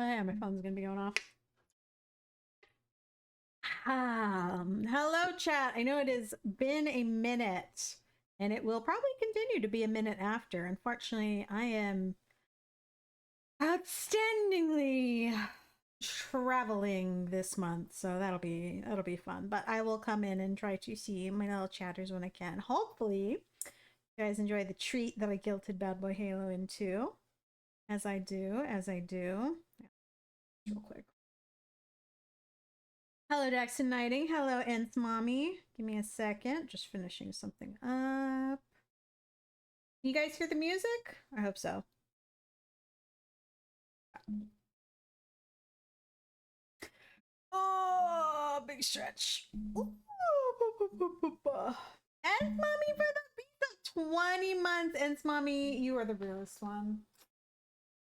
Oh yeah, my phone's gonna be going off. Hello chat. I know it has been a minute, and it will probably continue to be a minute after. Unfortunately, I am outstandingly traveling this month, so that'll be fun. But I will come in and try to see my little chatters when I can. Hopefully, you guys enjoy the treat that I guilted BadBoyHalo into, as I do. Yeah, real quick. Hello, Daxton Knighting. Hello, Nth Mommy. Give me a second. Just finishing something up. You guys hear the music? I hope so. Oh, big stretch. Ooh. Nth Mommy for the beat 20 months. Nth Mommy, you are the realest one.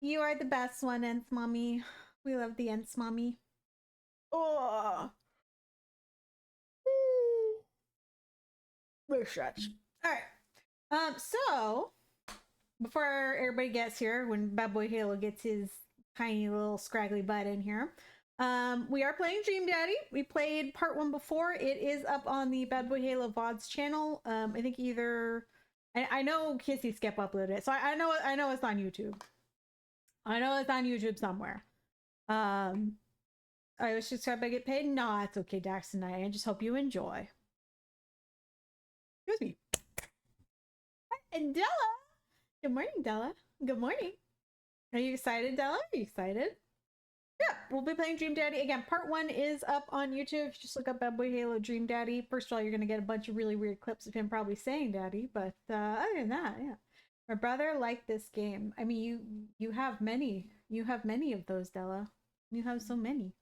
You are the best one, Nth Mommy. We love the Nth Mommy. Oh. Big stretch. All right. So before everybody gets here, when BadBoyHalo gets his tiny little scraggly butt in here, we are playing Dream Daddy. We played part 1 before. It is up on the BadBoyHalo VODs channel. I think either I know Kissy Skip uploaded it, so I know it's on YouTube. I know it's on YouTube somewhere. I was just trying to get paid. No, it's okay, Dax tonight. I just hope you enjoy. Excuse me. And Della. Good morning, Della. Good morning. Are you excited, Della? Are you excited? Yeah, we'll be playing Dream Daddy. Again, part 1 is up on YouTube. Just look up BadBoyHalo Dream Daddy. First of all, you're going to get a bunch of really weird clips of him probably saying daddy. But other than that, yeah. My brother liked this game. I mean, you have many. You have many of those, Della. You have so many.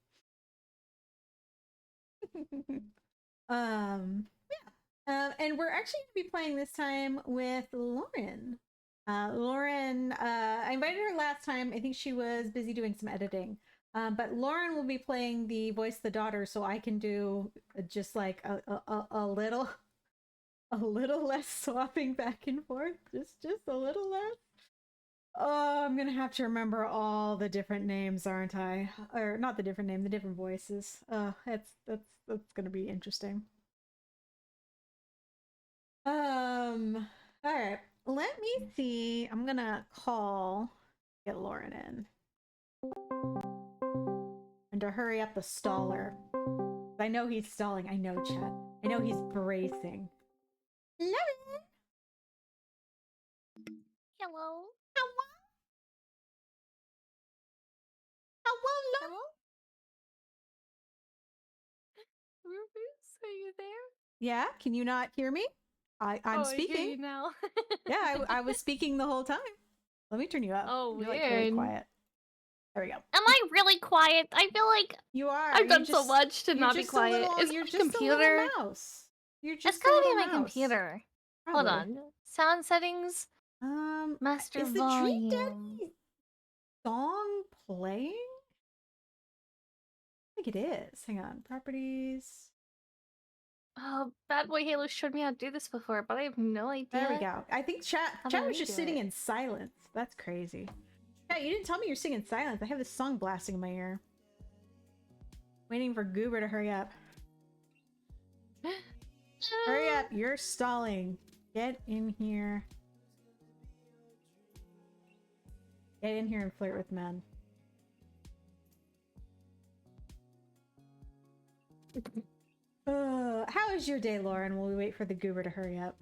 And we're actually going to be playing this time with Lauren. Lauren, I invited her last time. I think she was busy doing some editing. But Lauren will be playing the voice of the daughter, so I can do just like a little less swapping back and forth. Just a little less. Oh, I'm gonna have to remember all the different names, aren't I? Or not the different name, the different voices. That's gonna be interesting. All right. Let me see. I'm gonna get Lauren in. And to hurry up the staller. I know he's stalling. I know, chat. I know he's bracing. Lauren! Hello. Hello? Hello, Lauren? Rufus, are you there? Yeah, can you not hear me? I'm speaking. I hear you now. Yeah, I was speaking the whole time. Let me turn you up. Oh, You're weird. like very quiet. There we go. Am I really quiet? I feel like you are. I've done so much to not be quiet. Is your just computer? A little mouse. You're just. It's gotta be my computer. Probably. Hold on. Sound settings. Master is volume. The Dream Daddy song playing? I think it is. Hang on. Properties. Oh, BadBoyHalo showed me how to do this before, but I have no idea. There we go. I think chat was just sitting in silence. That's crazy. Yeah, you didn't tell me you're singing in silence. I have this song blasting in my ear. Waiting for Goober to hurry up. Hurry up, you're stalling. Get in here. Get in here and flirt with men. How is your day, Lauren, while we wait for the Goober to hurry up?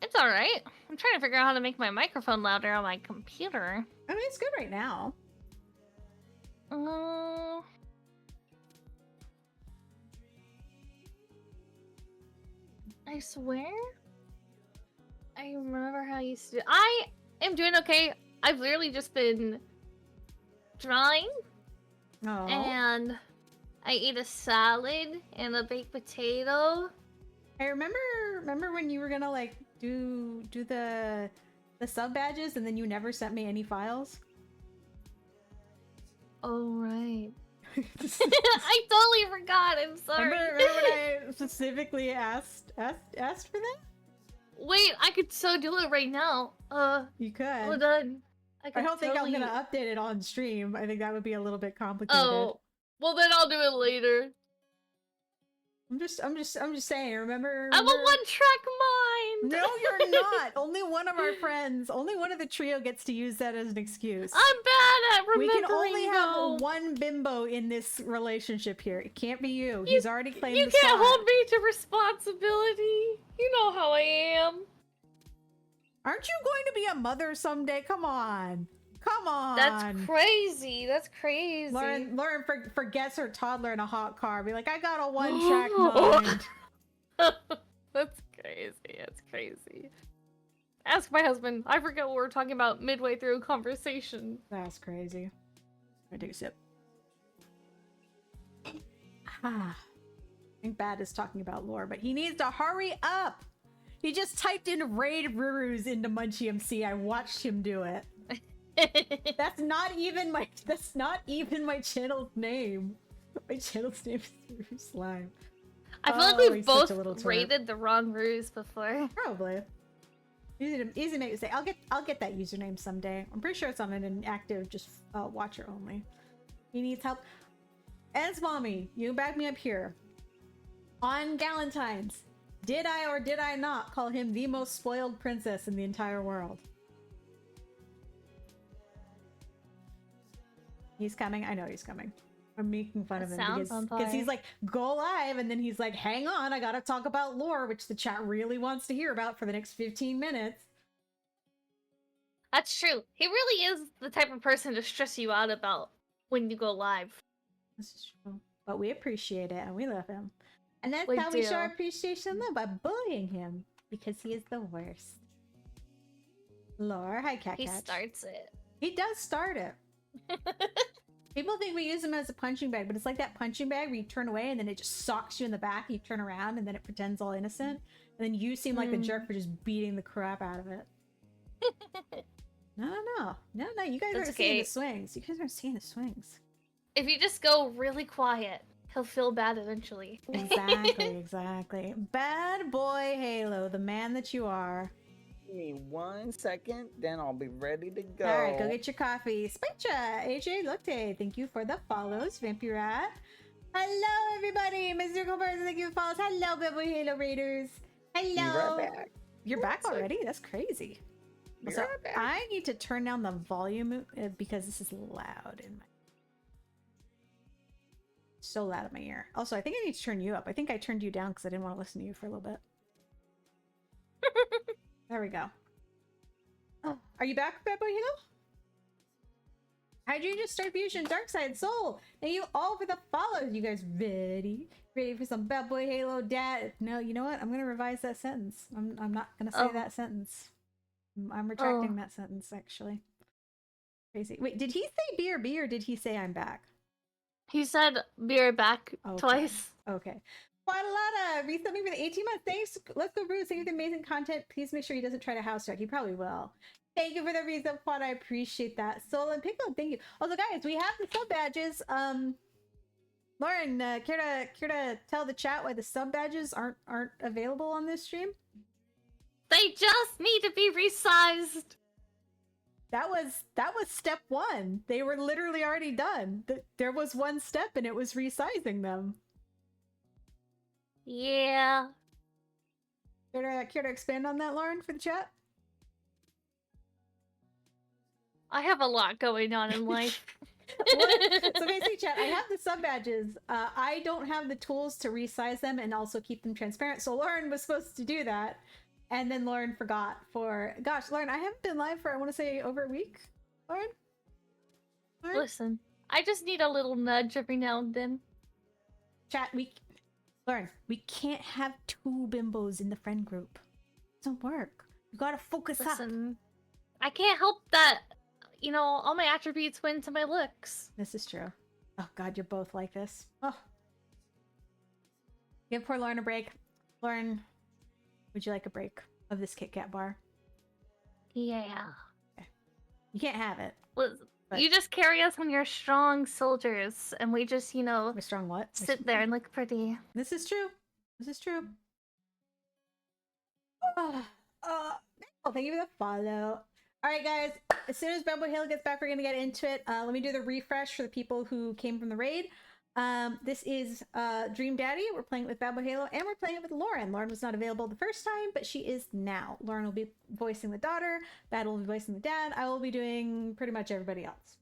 It's alright. I'm trying to figure out how to make my microphone louder on my computer. I mean, it's good right now. I swear? I remember how I used to. I am doing okay. I've literally just been drawing. Oh. And I ate a salad and a baked potato. I remember when you were gonna like do the sub badges and then you never sent me any files? Oh right. I totally forgot. I'm sorry. Remember when I specifically asked for that? Wait, I could so do it right now. You could. Hold on. I don't think I'm gonna update it on stream. I think that would be a little bit complicated. Oh, well then I'll do it later. I'm just saying. Remember? I'm a one-track mind. No, you're not. Only one of our friends, only one of the trio gets to use that as an excuse. I'm bad at remembering. We can only have one bimbo in this relationship here. It can't be you. He's already claimed the You can't spot. hold me to responsibility. You know how I am. Aren't you going to be a mother someday? Come on. Come on. That's crazy. That's crazy. Lauren forgets her toddler in a hot car. Be like, I got a one-track mind. That's crazy. That's crazy. Ask my husband. I forget what we're talking about midway through a conversation. That's crazy. I take a sip. I think Bad is talking about lore, but he needs to hurry up. He just typed in Raid Rurus into Munchie MC. I watched him do it. That's not even my channel's name. My channel's name is RurusLIVE. I feel like we've both rated the wrong ruse before. Probably. Easy to make mistake. I'll get that username someday. I'm pretty sure it's on an active just watcher only. He needs help. As mommy, you back me up here. On Galentine's, did I or did I not call him the most spoiled princess in the entire world? He's coming. I know he's coming. I'm making fun of him because he's like, go live, and then he's like, hang on, I gotta talk about lore, which the chat really wants to hear about for the next 15 minutes. That's true. He really is the type of person to stress you out about when you go live. This is true. But we appreciate it, and we love him. And that's We how we do. show our appreciation love, by bullying him, because he is the worst. Lore, hi Cat He Catch. starts it. He does start it. People think we use him as a punching bag, but it's like that punching bag where you turn away and then it just socks you in the back, and you turn around and then it pretends all innocent, and then you seem like the jerk for just beating the crap out of it. No, you guys aren't seeing the swings. You guys aren't seeing the swings. If you just go really quiet, he'll feel bad eventually. Exactly. Bad boy Halo, the man that you are. Give me 1 second, then I'll be ready to go. All right, go get your coffee. Spicha, AJ Lotte, thank you for the follows. Vampirat. Hello, everybody. Mr. Colbert, thank you for the follows. Hello, BadBoyHalo Raiders. Hello. Be right back. You're back already? That's crazy. Be Also, right back. I need to turn down the volume because this is loud in my... So loud in my ear. Also, I think I need to turn you up. I think I turned you down because I didn't want to listen to you for a little bit. There we go. Oh, are you back, BadBoyHalo? Hydrogen, Star Fusion, Darkside, Soul. Thank you all for the follows. You guys ready? Ready for some BadBoyHalo dad? No, you know what? I'm gonna revise that sentence. I'm not gonna say that sentence. I'm retracting that sentence, actually. Crazy. Wait, did he say BRB or did he say I'm back? He said be right back twice. Okay. Guadalada, resetting for the 18 months. Thanks. Let's go, Bruce. Thank you for the amazing content. Please make sure he doesn't try to house check. He probably will. Thank you for the reason, Quad. I appreciate that. Soul and Pickle, thank you. Also, guys, we have the sub badges. Lauren, care to tell the chat why the sub badges aren't available on this stream? They just need to be resized. That was step one. They were literally already done. There was one step, and it was resizing them. Yeah. Care to expand on that, Lauren, for the chat? I have a lot going on in life. So basically, chat, I have the sub badges. I don't have the tools to resize them and also keep them transparent. So Lauren was supposed to do that, and then Lauren forgot for... Gosh, Lauren, I haven't been live for, I want to say, over a week. Lauren? Listen, I just need a little nudge every now and then. Chat, Lauren, we can't have two bimbos in the friend group. It doesn't work. You gotta focus up. I can't help that, you know, all my attributes went to my looks. This is true. Oh god, you're both like this. Oh. Give poor Lauren a break. Lauren, would you like a break of this Kit Kat bar? Yeah. Okay. You can't have it. But you just carry us when you're strong soldiers, and we just, you know... We're strong what? Sit there and look pretty. This is true. This is true. Thank you for the follow. All right, guys. As soon as BadBoyHalo gets back, we're gonna get into it. Let me do the refresh for the people who came from the raid. This is Dream Daddy. We're playing it with BadBoyHalo, and we're playing it with Lauren. Lauren was not available the first time, but she is now. Lauren will be voicing the daughter. Bad will be voicing the dad. I will be doing pretty much everybody else.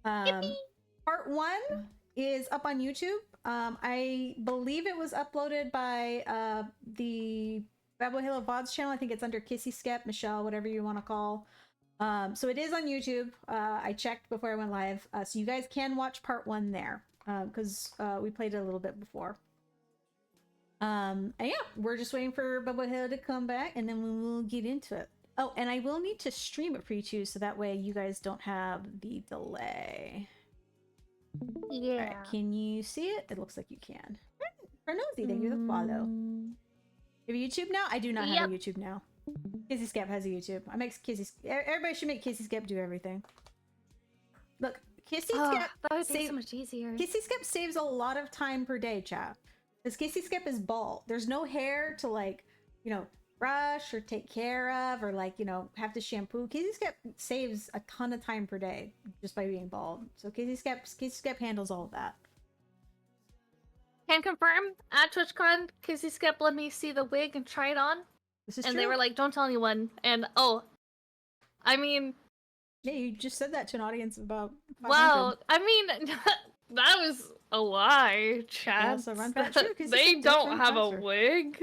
Part 1 is up on YouTube. I believe it was uploaded by the BadBoyHalo VODs channel. I think it's under Kissy Skep, Michelle, whatever you want to call. So it is on YouTube. I checked before I went live. So you guys can watch part 1 there. Because we played it a little bit before. And yeah, we're just waiting for BadBoyHalo to come back, and then we will get into it. Oh, and I will need to stream it for you too, so that way you guys don't have the delay. Yeah. All right, can you see it? It looks like you can. For Nosy, thank you for the follow. You have a YouTube now? I do not have a YouTube now. Kissy Skep has a YouTube. I make Kissy. Everybody should make Kissy Skep do everything. Look, Kissy Skep. That would be so much easier. Kissy Skep saves a lot of time per day, chat. Because Kissy Skep is bald. There's no hair to, like, you know, brush or take care of, or, like, you know, have to shampoo. Kissy Skep saves a ton of time per day just by being bald. So Kissy Skep handles all of that. Can confirm at TwitchCon, Kissy Skep let me see the wig and try it on. This is and true. They were like, "Don't tell anyone." And I mean, yeah, you just said that to an audience of about 500. Wow, I mean, that was a lie, Chad. Yeah, so run fast. True, they don't have a wig.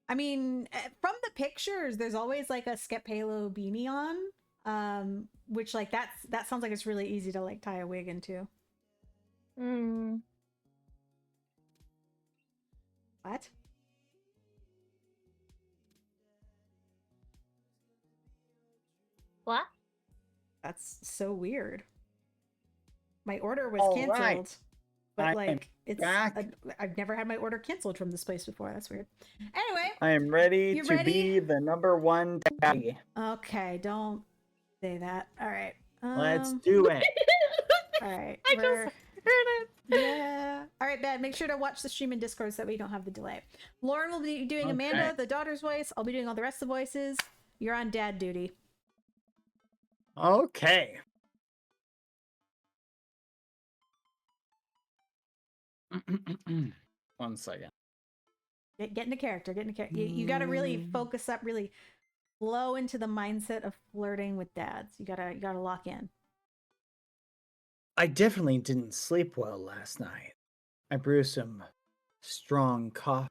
I mean, from the pictures, there's always like a Skep Halo beanie on, which like that sounds like it's really easy to like tie a wig into. What? What? That's so weird. My order was All canceled, right. but like it's back. I've never had my order canceled from this place before. That's weird. Anyway, I am ready you to ready? be the #1 daddy. Okay, don't say that. All right. Let's do it. All right. I just heard it. Yeah. All right, Bad. Make sure to watch the stream in Discord so that we don't have the delay. Lauren will be doing Amanda, Okay. the daughter's voice. I'll be doing all the rest of the voices. You're on dad duty. Okay. One second. Get into character. Get into character. You got to really focus up, really flow into the mindset of flirting with dads. You gotta lock in. I definitely didn't sleep well last night. I brewed some strong coffee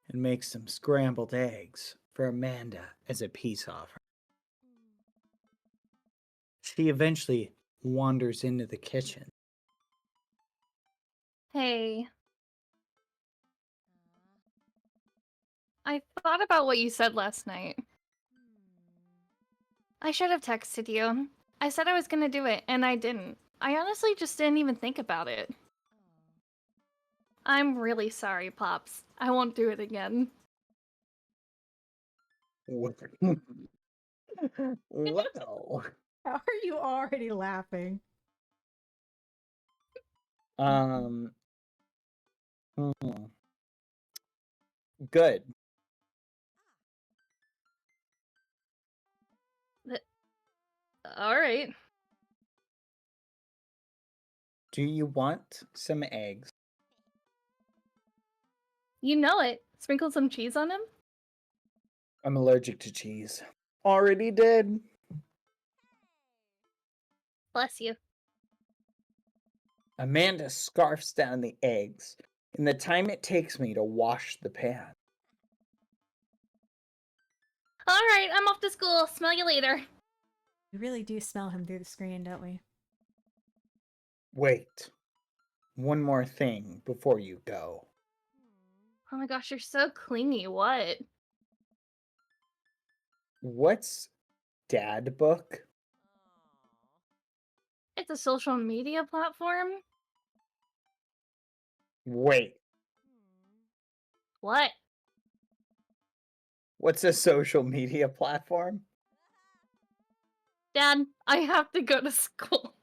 and make some scrambled eggs for Amanda as a peace offering. She eventually wanders into the kitchen. Hey. I thought about what you said last night. I should have texted you. I said I was gonna do it, and I didn't. I honestly just didn't even think about it. I'm really sorry, Pops. I won't do it again. Well, How are you already laughing? Good. Alright. Do you want some eggs? You know it. Sprinkle some cheese on him? I'm allergic to cheese. Already did. Bless you. Amanda scarfs down the eggs in the time it takes me to wash the pan. Alright, I'm off to school. Smell you later. We really do smell him through the screen, don't we? Wait. One more thing before you go. Oh my gosh, you're so clingy. What? What's Dad Book? It's a social media platform? Wait. What? What's a social media platform? Dad, I have to go to school.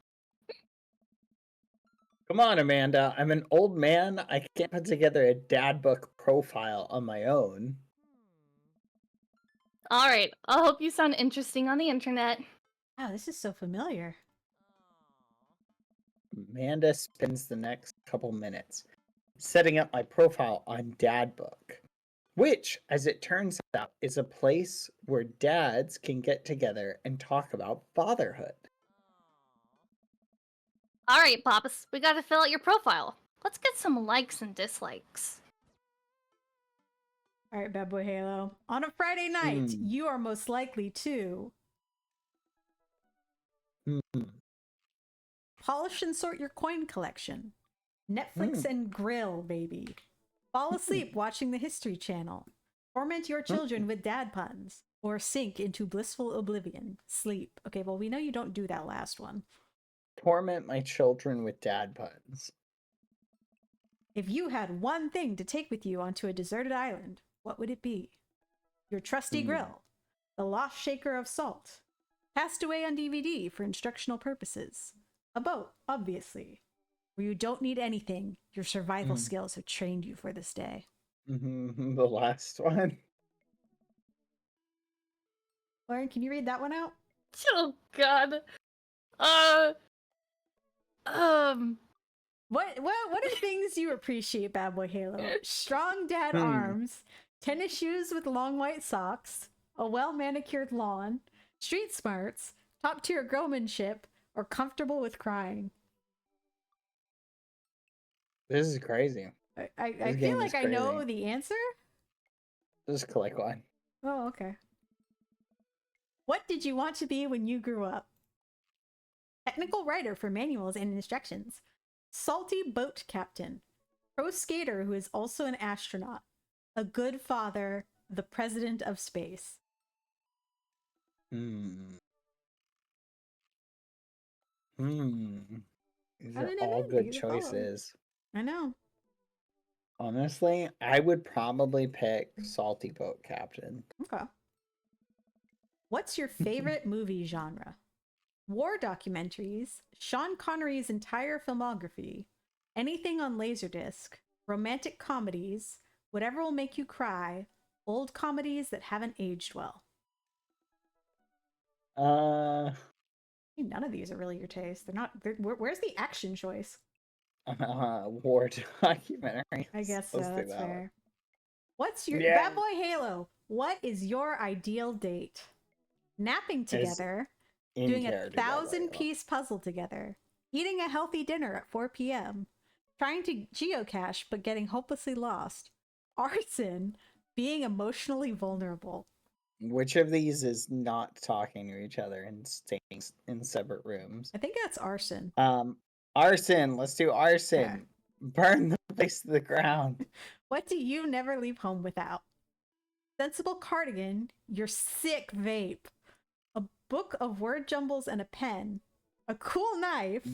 Come on, Amanda. I'm an old man. I can't put together a Dad Book profile on my own. Alright, I hope you sound interesting on the internet. Wow, this is so familiar. Amanda spends the next couple minutes setting up my profile on Dadbook, which, as it turns out, is a place where dads can get together and talk about fatherhood. Alright, Papas, we gotta fill out your profile. Let's get some likes and dislikes. All right, Bad Boy Halo. On a Friday night, Hmm. you are most likely to polish and sort your coin collection, Netflix and grill, baby. Fall asleep watching the History Channel, torment your children with dad puns, or sink into blissful oblivion. Sleep. Okay, well, we know you don't do that last one. Torment my children with dad puns. If you had one thing to take with you onto a deserted island, what would it be? Your trusty grill, the lost shaker of salt, cast away on DVD for instructional purposes, a boat, obviously, where you don't need anything. Your survival skills have trained you for this day. The last one. Lauren, can you read that one out? Oh god. What are things you appreciate, Bad Boy Halo? Strong dad arms, tennis shoes with long white socks, a well-manicured lawn, street smarts, top-tier girlmanship, or comfortable with crying. This is crazy. I feel like I know the answer. Just click one. Oh, okay. What did you want to be when you grew up? Technical writer for manuals and instructions. Salty boat captain. Pro skater who is also an astronaut. A good father. The president of space. These I are mean, all these good are choices. I know. Honestly, I would probably pick Salty Boat Captain. Okay. What's your favorite movie genre? War documentaries, Sean Connery's entire filmography, anything on Laserdisc, romantic comedies, whatever will make you cry, old comedies that haven't aged well. None of these are really your taste. They're not. Where's the action choice? War documentary. I guess so. Let's do That's that fair. one. What's your Yeah. Bad Boy Halo? What is your ideal date? Napping together, doing a 1,000-piece puzzle together, eating a healthy dinner at 4 p.m., trying to geocache but getting hopelessly lost, arson, being emotionally vulnerable. Which of these is not talking to each other and staying in separate rooms? I think that's arson. Arson. Let's do arson. Okay. Burn the place to the ground. What do you never leave home without? Sensible cardigan, your sick vape, a book of word jumbles and a pen, a cool knife,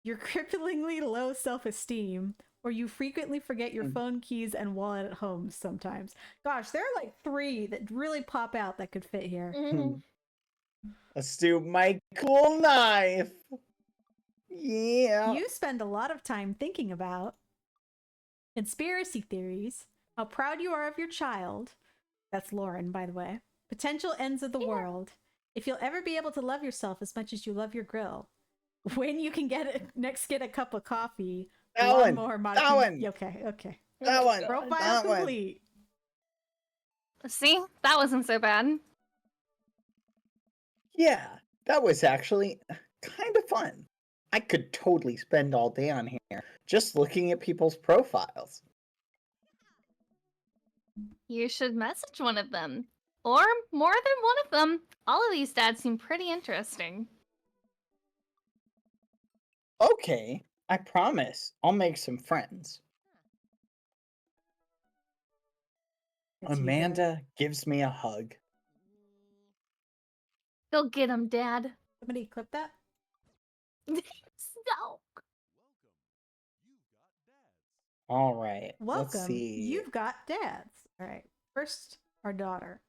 your cripplingly low self-esteem, or you frequently forget your phone keys and wallet at home sometimes. Gosh, there are like 3 that really pop out that could fit here. Let's do my cool knife. Yeah. You spend a lot of time thinking about conspiracy theories, how proud you are of your child. That's Lauren, by the way. Potential ends of the world. If you'll ever be able to love yourself as much as you love your grill. When you can get a cup of coffee. That one. Okay. That one. Profile complete. See? That wasn't so bad. Yeah, that was actually kind of fun. I could totally spend all day on here just looking at people's profiles. You should message one of them. Or more than one of them. All of these dads seem pretty interesting. Okay, I promise I'll make some friends. Amanda gives me a hug. Go get him, Dad. Somebody clip that? No. All right. Welcome. Let's see. You've got dads. All right. First, our daughter.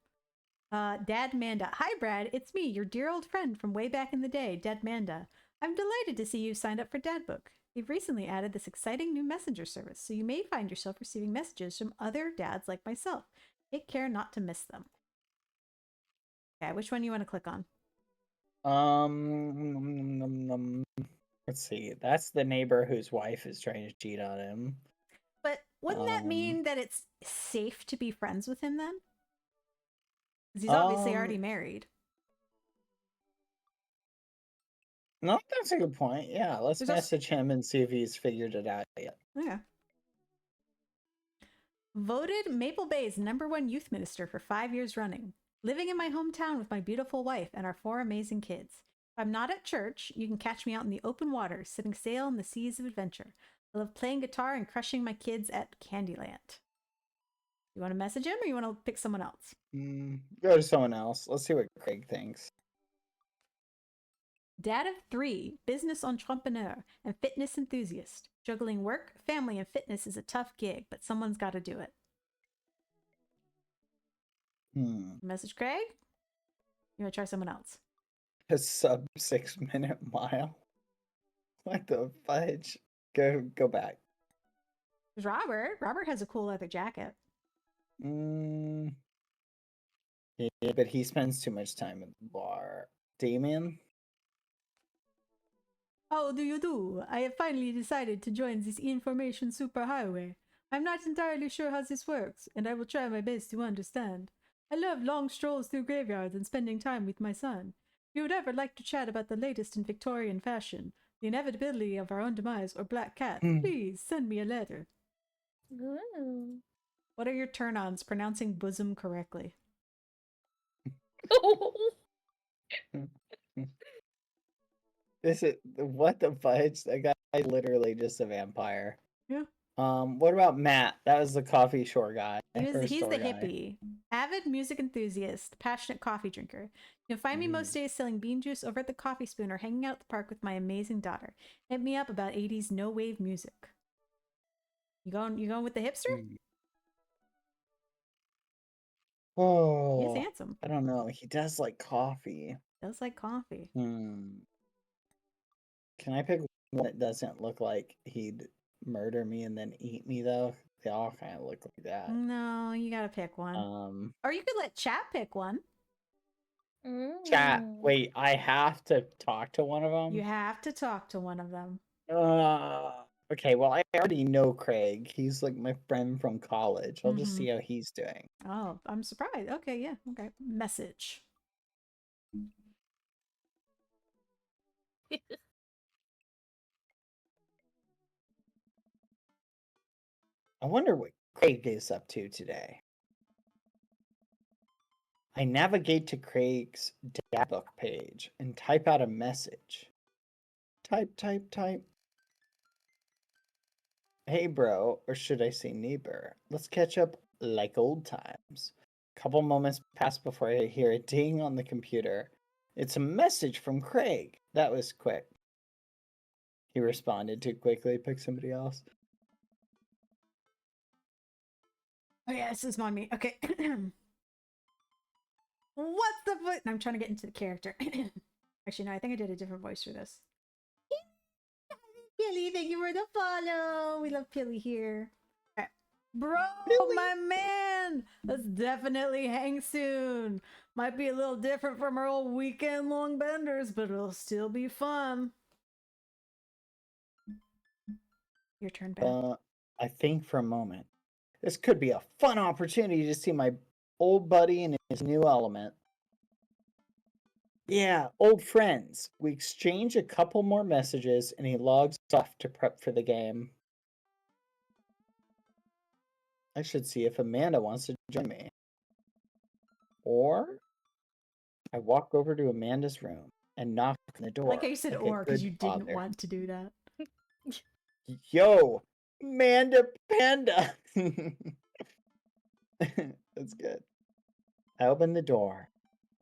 Dad Manda. Hi, Brad. It's me, your dear old friend from way back in the day, Dad Manda. I'm delighted to see you signed up for Dadbook. They've recently added this exciting new messenger service, so you may find yourself receiving messages from other dads like myself. Take care not to miss them. Okay, which one you want to click on? Let's see. That's the neighbor whose wife is trying to cheat on him. But wouldn't that mean that it's safe to be friends with him then? Because he's obviously already married. No, that's a good point. Yeah, let's There's message him and see if he's figured it out yet. Yeah. Voted Maple Bay's #1 youth minister for 5 years running. Living in my hometown with my beautiful wife and our 4 amazing kids. If I'm not at church, you can catch me out in the open water, setting sail in the seas of adventure. I love playing guitar and crushing my kids at Candyland. You want to message him or you want to pick someone else? Go to someone else. Let's see what Craig thinks. Dad of 3, business entrepreneur, and fitness enthusiast. Juggling work, family, and fitness is a tough gig, but someone's got to do it. Message Craig? You want to try someone else? A sub 6-minute mile? What the fudge? Go back. There's Robert. Robert has a cool leather jacket. Yeah, but he spends too much time at the bar. Damien? How do you do? I have finally decided to join this information superhighway. I'm not entirely sure how this works, and I will try my best to understand. I love long strolls through graveyards and spending time with my son. If you would ever like to chat about the latest in Victorian fashion, the inevitability of our own demise, or black cats, please send me a letter. Ooh. What are your turn-ons pronouncing bosom correctly? This is what the fudge? That guy literally just a vampire. Yeah. What about Matt? That was the coffee shore guy. He's the guy. hippie. Avid music enthusiast, passionate coffee drinker. You can find me most days selling bean juice over at the Coffee Spoon or hanging out at the park with my amazing daughter. Hit me up about 80s no-wave music. You going with the hipster? Oh, He is handsome. I don't know. He does like coffee. Does like coffee. Can I pick one that doesn't look like he'd murder me and then eat me though? They all kind of look like that. No, you gotta pick one. Or you could let chat pick one. Chat. Wait, I have to talk to one of them? You have to talk to one of them. Okay, well, I already know Craig. He's like my friend from college. I'll just see how he's doing. Oh, I'm surprised. Okay, yeah. Okay. Message. I wonder what Craig is up to today. I navigate to Craig's Dadbook page and type out a message. Type. Hey bro, or should I say neighbor, let's catch up like old times. Couple moments pass before I hear a ding on the computer. It's a message from Craig. That was quick. He responded too quickly. Pick somebody else. Oh yeah, this is mommy. Okay. What's the voice? I'm trying to get into the character. Actually, no, I think I did a different voice for this. Pilly, thank you for the follow. We love Pilly here. Right. Bro, Pilly. My man! Let's definitely hang soon. Might be a little different from our old weekend-long benders, but it'll still be fun. Your turn, Ben. I think for a moment. This could be a fun opportunity to see my old buddy in his new element. Yeah, old friends. We exchange a couple more messages and he logs off to prep for the game. I should see if Amanda wants to join me. Or I walk over to Amanda's room and knock on the door. Like I said, or because you didn't want to do that. Yo, Amanda Panda. That's good. I open the door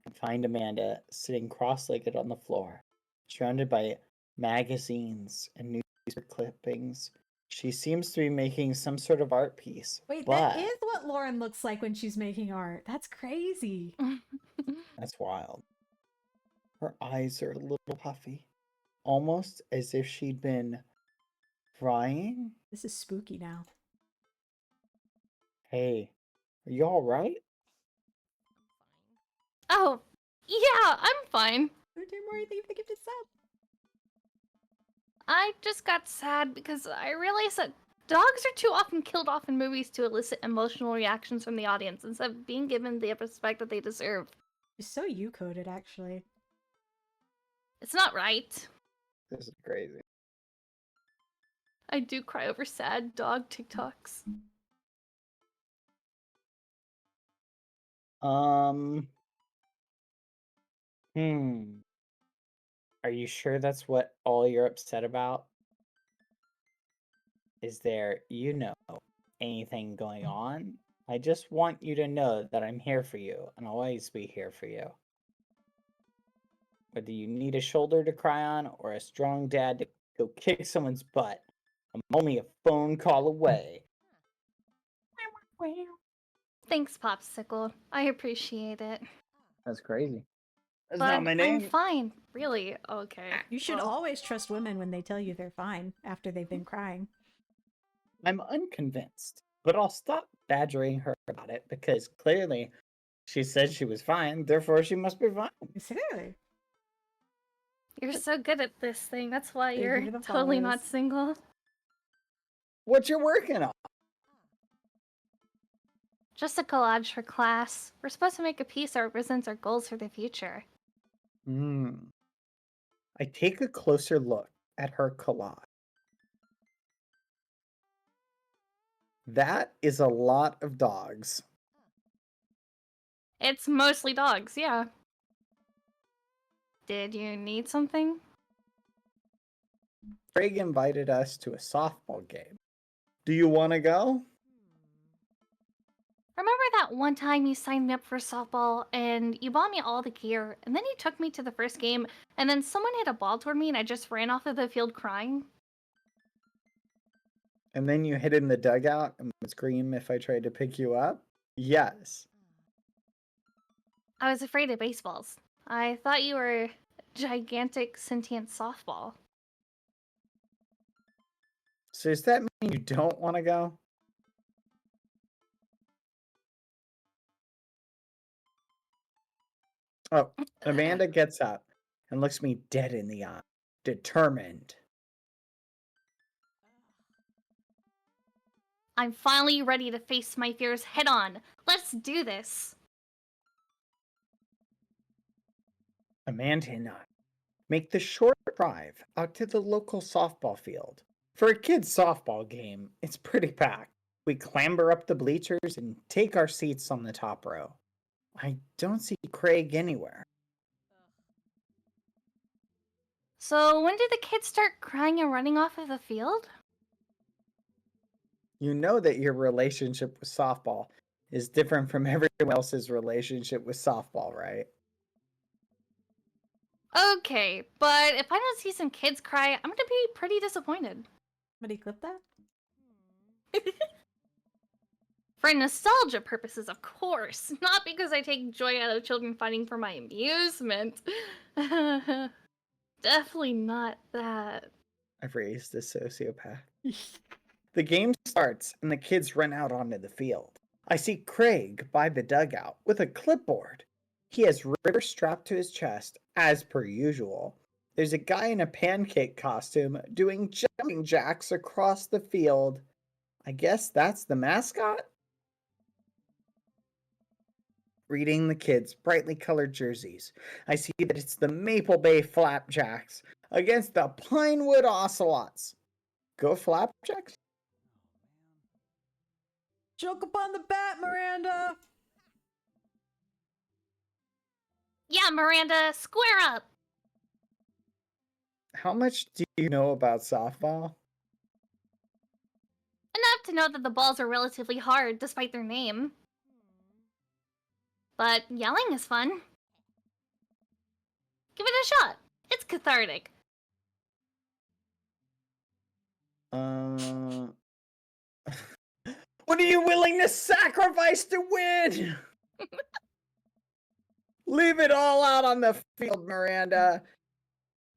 and find Amanda sitting cross-legged on the floor, surrounded by magazines and newspaper clippings. She seems to be making some sort of art piece. Wait, that is what Lauren looks like when she's making art. That's crazy. That's wild. Her eyes are a little puffy, almost as if she'd been crying. This is spooky now. Hey, are you all right? Oh, Yeah, I'm fine. Okay, Maury, thank you for the gifted sub. I just got sad because I realized that dogs are too often killed off in movies to elicit emotional reactions from the audience instead of being given the respect that they deserve. It's so you-coded, actually. It's not right. This is crazy. I do cry over sad dog TikToks. Are you sure that's what all you're upset about? Is there, anything going on? I just want you to know that I'm here for you and I'll always be here for you. Whether you need a shoulder to cry on or a strong dad to go kick someone's butt, I'm only a phone call away. Thanks, Popsicle. I appreciate it. That's crazy. That's But not my name. I'm fine. Really? Okay. You should well, always trust women when they tell you they're fine after they've been crying. I'm unconvinced, but I'll stop badgering her about it because clearly she said she was fine, therefore she must be fine. Seriously. You're so good at this thing. That's why Thank you you're for the totally not follows. single. What you working on? Just a collage for class. We're supposed to make a piece that represents our goals for the future. I take a closer look at her collage. That is a lot of dogs. It's mostly dogs, yeah. Did you need something? Craig invited us to a softball game. Do you want to go? Remember that one time you signed me up for softball and you bought me all the gear, and then you took me to the first game, and then someone hit a ball toward me and I just ran off of the field crying? And then you hid in the dugout and would scream if I tried to pick you up? Yes. I was afraid of baseballs. I thought you were a gigantic sentient softball. So does that mean you don't want to go? Oh, Amanda gets up and looks me dead in the eye, determined. I'm finally ready to face my fears head on. Let's do this. Amanda and I make the short drive out to the local softball field. For a kid's softball game, it's pretty packed. We clamber up the bleachers and take our seats on the top row. I don't see Craig anywhere. So when did the kids start crying and running off of the field? You know that your relationship with softball is different from everyone else's relationship with softball, right? Okay, but if I don't see some kids cry, I'm gonna be pretty disappointed. Somebody clip that? For nostalgia purposes, of course. Not because I take joy out of children fighting for my amusement. Definitely not that. I've raised a sociopath. The game starts and the kids run out onto the field. I see Craig by the dugout with a clipboard. He has Ritter strapped to his chest, as per usual. There's a guy in a pancake costume doing jumping jacks across the field. I guess that's the mascot? Reading the kids' brightly colored jerseys, I see that it's the Maple Bay Flapjacks against the Pinewood Ocelots. Go Flapjacks? Joke upon the bat, Miranda! Yeah, Miranda, square up! How much do you know about softball? Enough to know that the balls are relatively hard, despite their name. But yelling is fun. Give it a shot. It's cathartic. What are you willing to sacrifice to win? Leave it all out on the field, Miranda.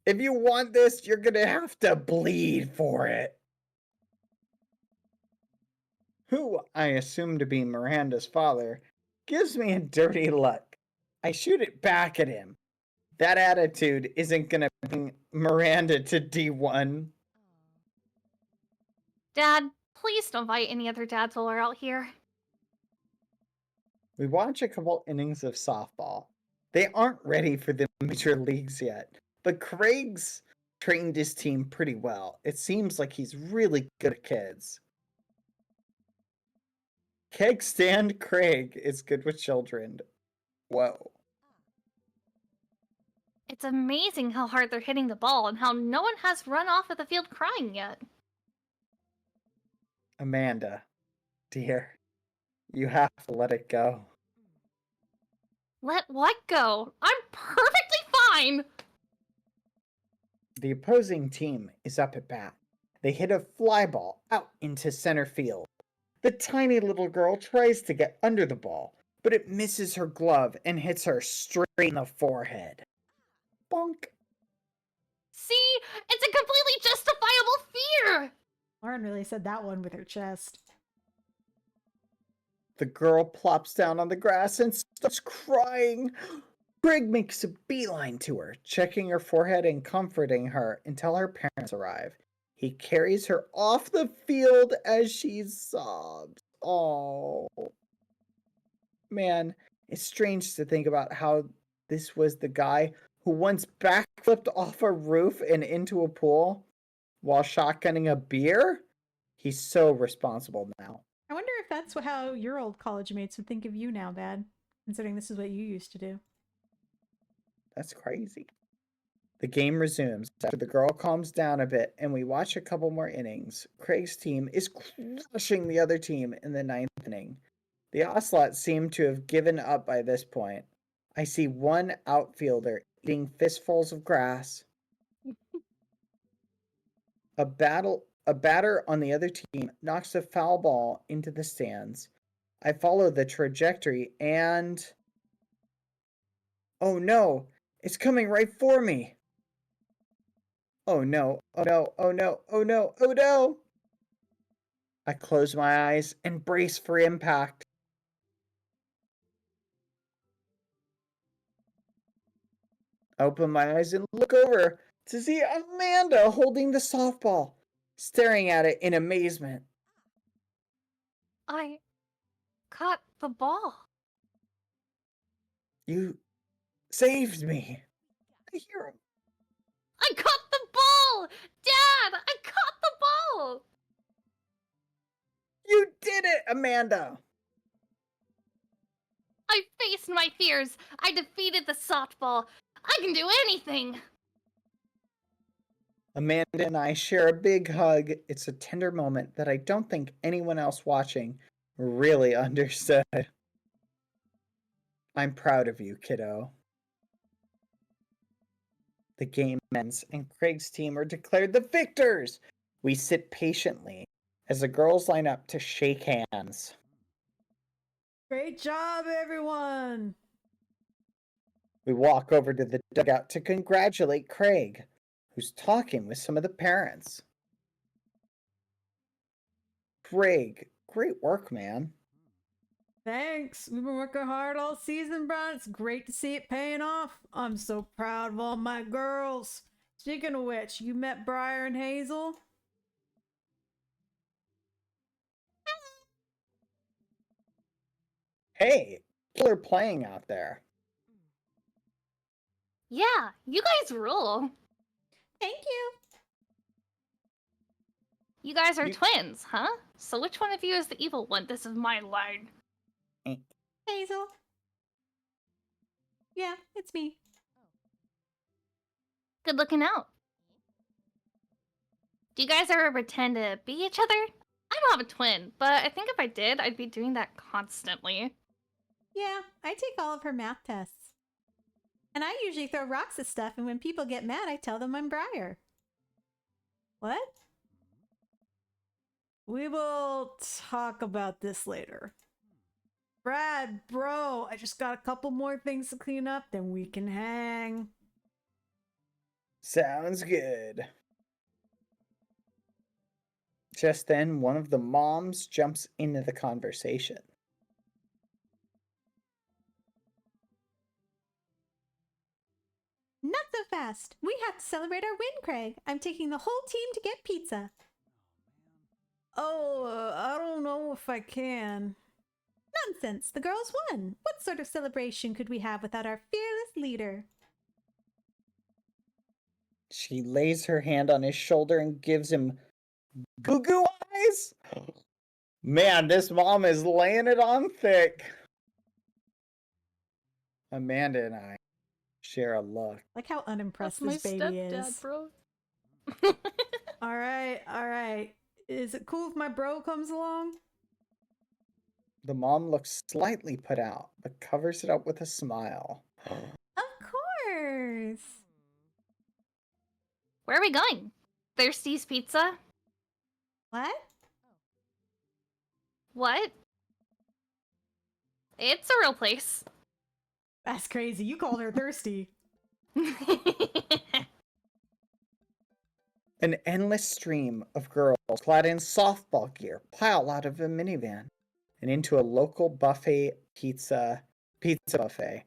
If you want this, you're gonna have to bleed for it. Who I assume to be Miranda's father gives me a dirty look. I shoot it back at him. That attitude isn't gonna bring Miranda to D1. Dad, please don't invite any other dads while we're out here. We watch a couple innings of softball. They aren't ready for the major leagues yet, but Craig's trained his team pretty well. It seems like he's really good at kids. Keg stand Craig is good with children. Whoa. It's amazing how hard they're hitting the ball and how no one has run off of the field crying yet. Amanda, dear, you have to let it go. Let what go? I'm perfectly fine! The opposing team is up at bat. They hit a fly ball out into center field. The tiny little girl tries to get under the ball, but it misses her glove and hits her straight in the forehead. Bonk. See? It's a completely justifiable fear! Lauren really said that one with her chest. The girl plops down on the grass and starts crying. Greg makes a beeline to her, checking her forehead and comforting her until her parents arrive. He carries her off the field as she sobs. Oh. Man, it's strange to think about how this was the guy who once backflipped off a roof and into a pool while shotgunning a beer. He's so responsible now. I wonder if that's how your old college mates would think of you now, Bad, considering this is what you used to do. That's crazy. The game resumes after the girl calms down a bit and we watch a couple more innings. Craig's team is crushing the other team in the 9th inning. The Ocelots seem to have given up by this point. I see one outfielder eating fistfuls of grass. A batter on the other team knocks a foul ball into the stands. I follow the trajectory and... oh no! It's coming right for me! Oh no, oh no, oh no, oh no, oh no! I close my eyes and brace for impact. I open my eyes and look over to see Amanda holding the softball, staring at it in amazement. I caught the ball. You saved me. I hear him. I caught the ball! Dad, I caught the ball! You did it, Amanda! I faced my fears. I defeated the softball. I can do anything. Amanda and I share a big hug. It's a tender moment that I don't think anyone else watching really understood. I'm proud of you, kiddo. The game ends and Craig's team are declared the victors. We sit patiently as the girls line up to shake hands. Great job, everyone! We walk over to the dugout to congratulate Craig, who's talking with some of the parents. Craig, great work, man. Thanks. We've been working hard all season, Brian. It's great to see it paying off. I'm so proud of all my girls. Speaking of which, you met Briar and Hazel? Hey, people are playing out there. Yeah, you guys rule. Thank you. You guys are twins, huh? So which one of you is the evil one? This is my line. Hazel. Yeah, it's me. Good looking out. Do you guys ever pretend to be each other? I don't have a twin, but I think if I did, I'd be doing that constantly. Yeah, I take all of her math tests. And I usually throw rocks at stuff, and when people get mad, I tell them I'm Briar. What? We will talk about this later. Brad, bro, I just got a couple more things to clean up, then we can hang. Sounds good. Just then, one of the moms jumps into the conversation. fast. We have to celebrate our win, Craig. I'm taking the whole team to get pizza. Oh, I don't know if I can. Nonsense. The girls won. What sort of celebration could we have without our fearless leader? She lays her hand on his shoulder and gives him goo goo eyes. Man, this mom is laying it on thick. Amanda and I share a look. Like how unimpressed That's my this baby stepdad, is. bro. All right. Is it cool if my bro comes along? The mom looks slightly put out, but covers it up with a smile. Of course. Where are we going? Thirsty's Pizza? What? What? It's a real place. That's crazy. You called her thirsty. An endless stream of girls clad in softball gear pile out of a minivan and into a local pizza buffet,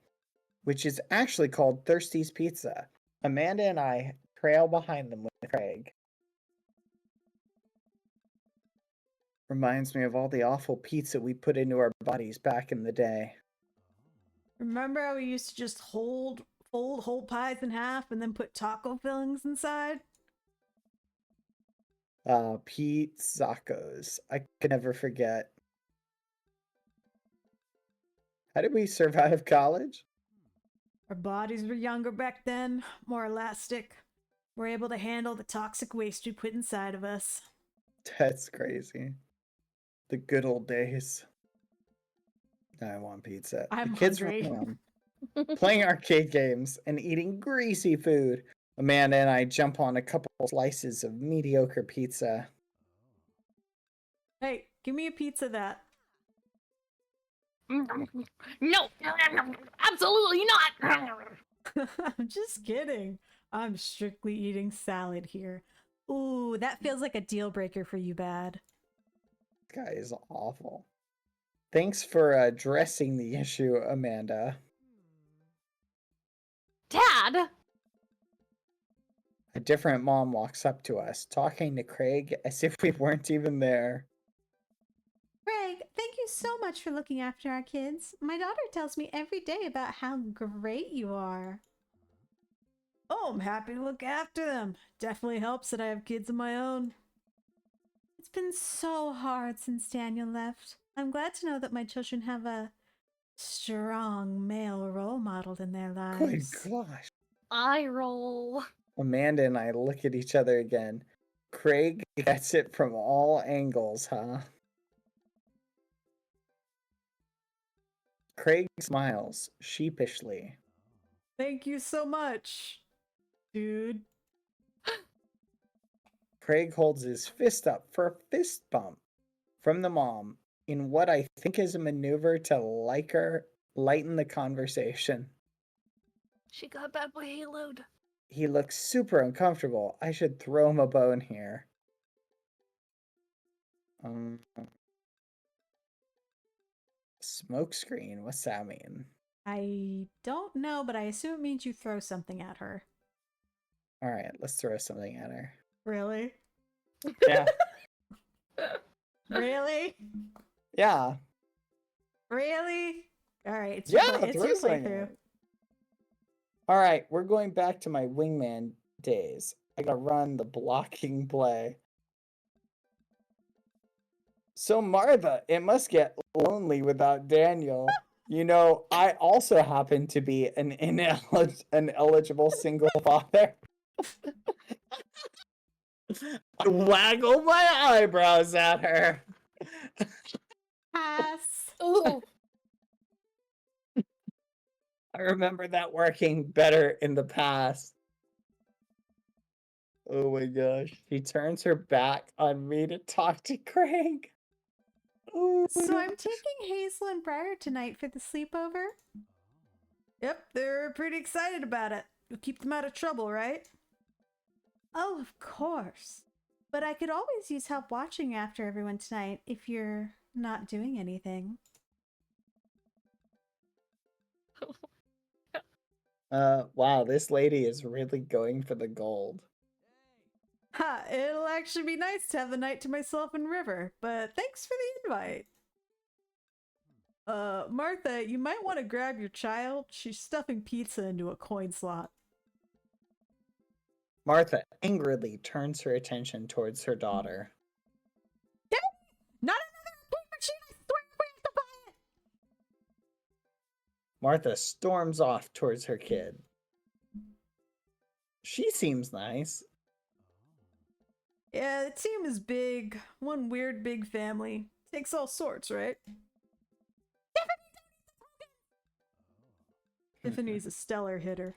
which is actually called Thirsty's Pizza. Amanda and I trail behind them with Craig. Reminds me of all the awful pizza we put into our bodies back in the day. Remember how we used to just fold whole pies in half and then put taco fillings inside? Pizzacos. I can never forget. How did we survive college? Our bodies were younger back then, more elastic. We're able to handle the toxic waste we put inside of us. That's crazy. The good old days. I want pizza. I'm the kids hungry. run around, playing arcade games and eating greasy food. Amanda and I jump on a couple slices of mediocre pizza. Hey, give me a pizza that. No, absolutely not. I'm just kidding. I'm strictly eating salad here. Ooh, that feels like a deal breaker for you, Bad. This guy is awful. Thanks for addressing the issue, Amanda. Dad! A different mom walks up to us, talking to Craig as if we weren't even there. Greg, thank you so much for looking after our kids. My daughter tells me every day about how great you are. Oh, I'm happy to look after them. Definitely helps that I have kids of my own. It's been so hard since Daniel left. I'm glad to know that my children have a strong male role model in their Good lives. gosh. I roll. Amanda and I look at each other again. Craig gets it from all angles, huh? Craig smiles sheepishly. Thank you so much, dude. Craig holds his fist up for a fist bump from the mom in what I think is a maneuver to lighten the conversation. She got BadBoyHalo'd. He looks super uncomfortable. I should throw him a bone here. Smoke screen, what's that mean? I don't know, but I assume it means you throw something at her. Alright, let's throw something at her. Really? Yeah. Really? Yeah. Really? All right, it's Yeah, your, it's throw your something at playthrough. her. Alright, we're going back to my wingman days. I gotta run the blocking play. So Martha, it must get lonely without Daniel. You know, I also happen to be an ineligible single father. I waggle my eyebrows at her. Pass. Oh, I remember that working better in the past. Oh my gosh. She turns her back on me to talk to Craig. Oh, So I'm taking Hazel and Briar tonight for the sleepover. Yep, they're pretty excited about it. You'll keep them out of trouble, right? Oh, of course. But I could always use help watching after everyone tonight if you're not doing anything. Wow, this lady is really going for the gold. Ha! It'll actually be nice to have the night to myself in River, but thanks for the invite. Martha, you might want to grab your child. She's stuffing pizza into a coin slot. Martha angrily turns her attention towards her daughter. Daddy! Not another point machine! I swear we have to buy it! Martha storms off towards her kid. She seems nice. Yeah, the team is big. One weird big family. Takes all sorts, right? Tiffany's a stellar hitter.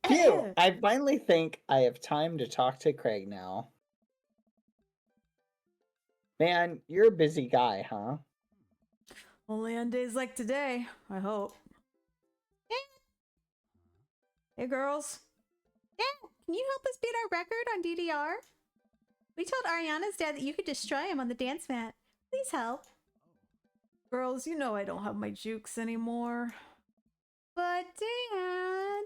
Phew, I finally think I have time to talk to Craig now. Man, you're a busy guy, huh? Only on days like today, I hope. Hey girls. Dad, can you help us beat our record on DDR? We told Ariana's dad that you could destroy him on the dance mat. Please help. Girls, you know I don't have my jukes anymore. But Dad...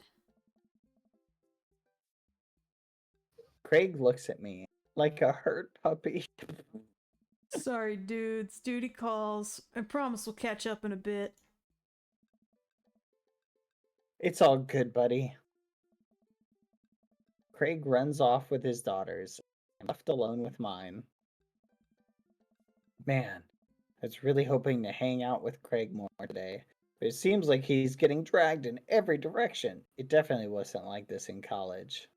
Craig looks at me like a hurt puppy. Sorry, dudes. Duty calls. I promise we'll catch up in a bit. It's all good, buddy. Craig runs off with his daughters. I'm left alone with mine. Man, I was really hoping to hang out with Craig more today, but it seems like he's getting dragged in every direction. It definitely wasn't like this in college.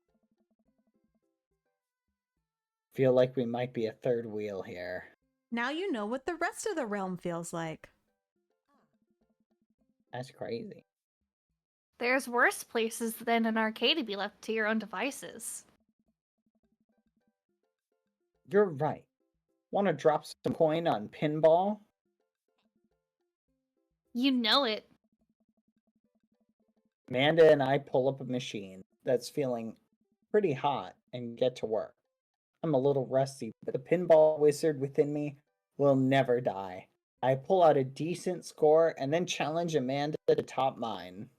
Feel like we might be a third wheel here. Now you know what the rest of the realm feels like. That's crazy. There's worse places than an arcade to be left to your own devices. You're right. Want to drop some coin on pinball? You know it. Amanda and I pull up a machine that's feeling pretty hot and get to work. I'm a little rusty, but the pinball wizard within me will never die. I pull out a decent score and then challenge Amanda to top mine.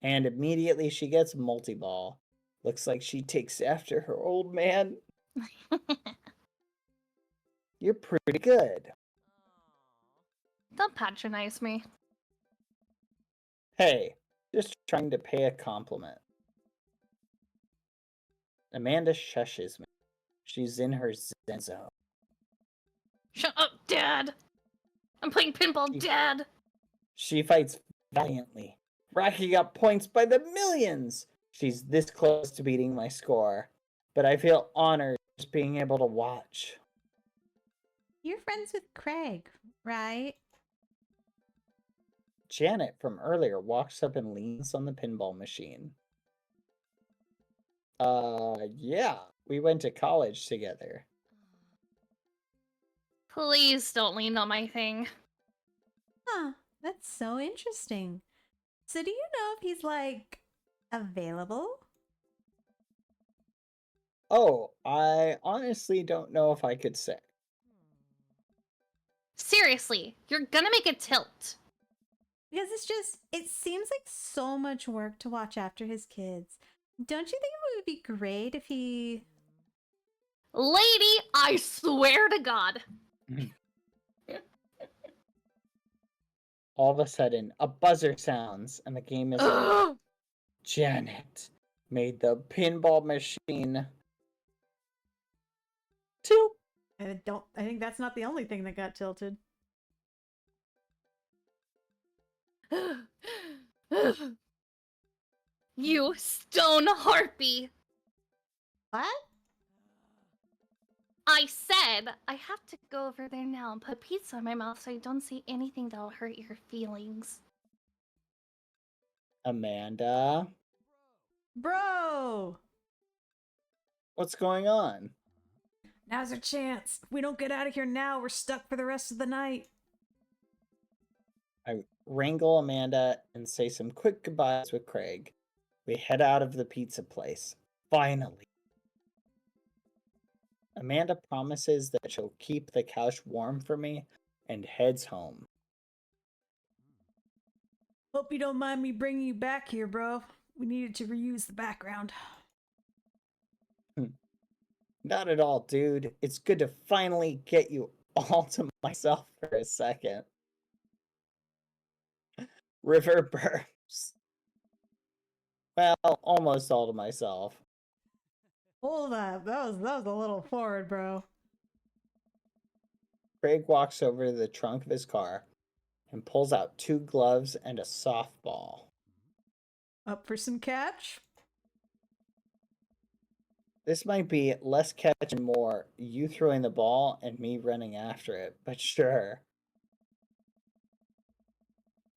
And immediately she gets multi-ball. Looks like she takes after her old man. You're pretty good. Don't patronize me. Hey, just trying to pay a compliment. Amanda shushes me. She's in her zen zone. Shut up, Dad! I'm playing pinball, Dad! She fights valiantly, racking up points by the millions. She's this close to beating my score, but I feel honored just being able to watch. You're friends with Craig, right? Janet from earlier walks up and leans on the pinball machine. Yeah, we went to college together. Please don't lean on my thing. Huh, that's so interesting. So do you know if he's, like, available? Oh, I honestly don't know if I could say. Seriously, you're gonna make a tilt. Because it seems like so much work to watch after his kids. Don't you think it would be great if he... Lady, I swear to God. All of a sudden, a buzzer sounds and the game is over. Ugh. Janet made the pinball machine tilt. I think that's not the only thing that got tilted. You stone harpy! What? I said I have to go over there now and put pizza in my mouth so I don't say anything that'll hurt your feelings. Amanda, Bro! what's going on? Now's our chance. If we don't get out of here now, we're stuck for the rest of the night. I wrangle Amanda and say some quick goodbyes with Craig. We head out of the pizza place. Finally. Amanda promises that she'll keep the couch warm for me and heads home. Hope you don't mind me bringing you back here, bro. We needed to reuse the background. Not at all, dude. It's good to finally get you all to myself for a second. River burps. Well, almost all to myself. Hold up. That was a little forward, bro. Craig walks over to the trunk of his car and pulls out 2 gloves and a softball. Up for some catch? This might be less catch and more you throwing the ball and me running after it, but sure.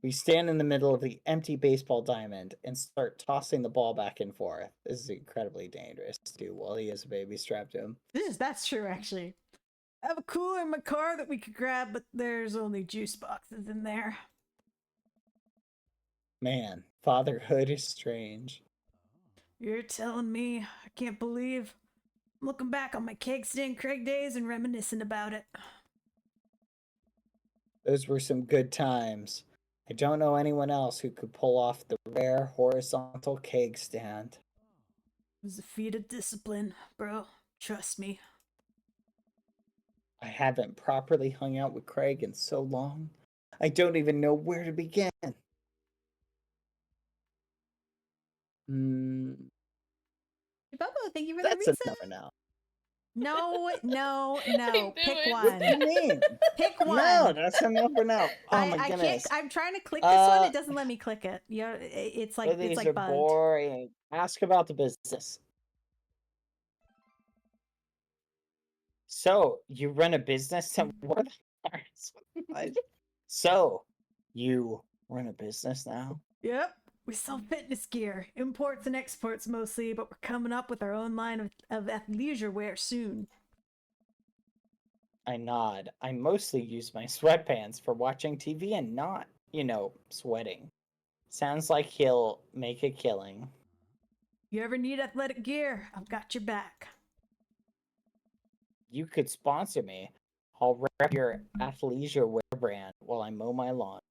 We stand in the middle of the empty baseball diamond and start tossing the ball back and forth. This is incredibly dangerous to do while he has a baby strapped to him. That's true, actually. I have a cooler in my car that we could grab, but there's only juice boxes in there. Man, fatherhood is strange. You're telling me I can't believe I'm looking back on my cake stand Craig days and reminiscing about it. Those were some good times. I don't know anyone else who could pull off the rare horizontal keg stand. It was a feat of discipline, bro. Trust me. I haven't properly hung out with Craig in so long. I don't even know where to begin. Bubba, thank you for the That's reset. enough for now. No. I Pick knew it. one. What do you mean? Pick one. No, that's enough for now. Oh my I goodness. can't. I'm trying to click this one. It doesn't let me click it. You know, it's like These it's are like bugged. boring. Ask about the business. So, you run a business and what? So, you run a business now? Yep. We sell fitness gear, imports and exports mostly, but we're coming up with our own line of athleisure wear soon. I nod. I mostly use my sweatpants for watching TV and not, sweating. Sounds like he'll make a killing. You ever need athletic gear? I've got your back. You could sponsor me. I'll rep your athleisure wear brand while I mow my lawn.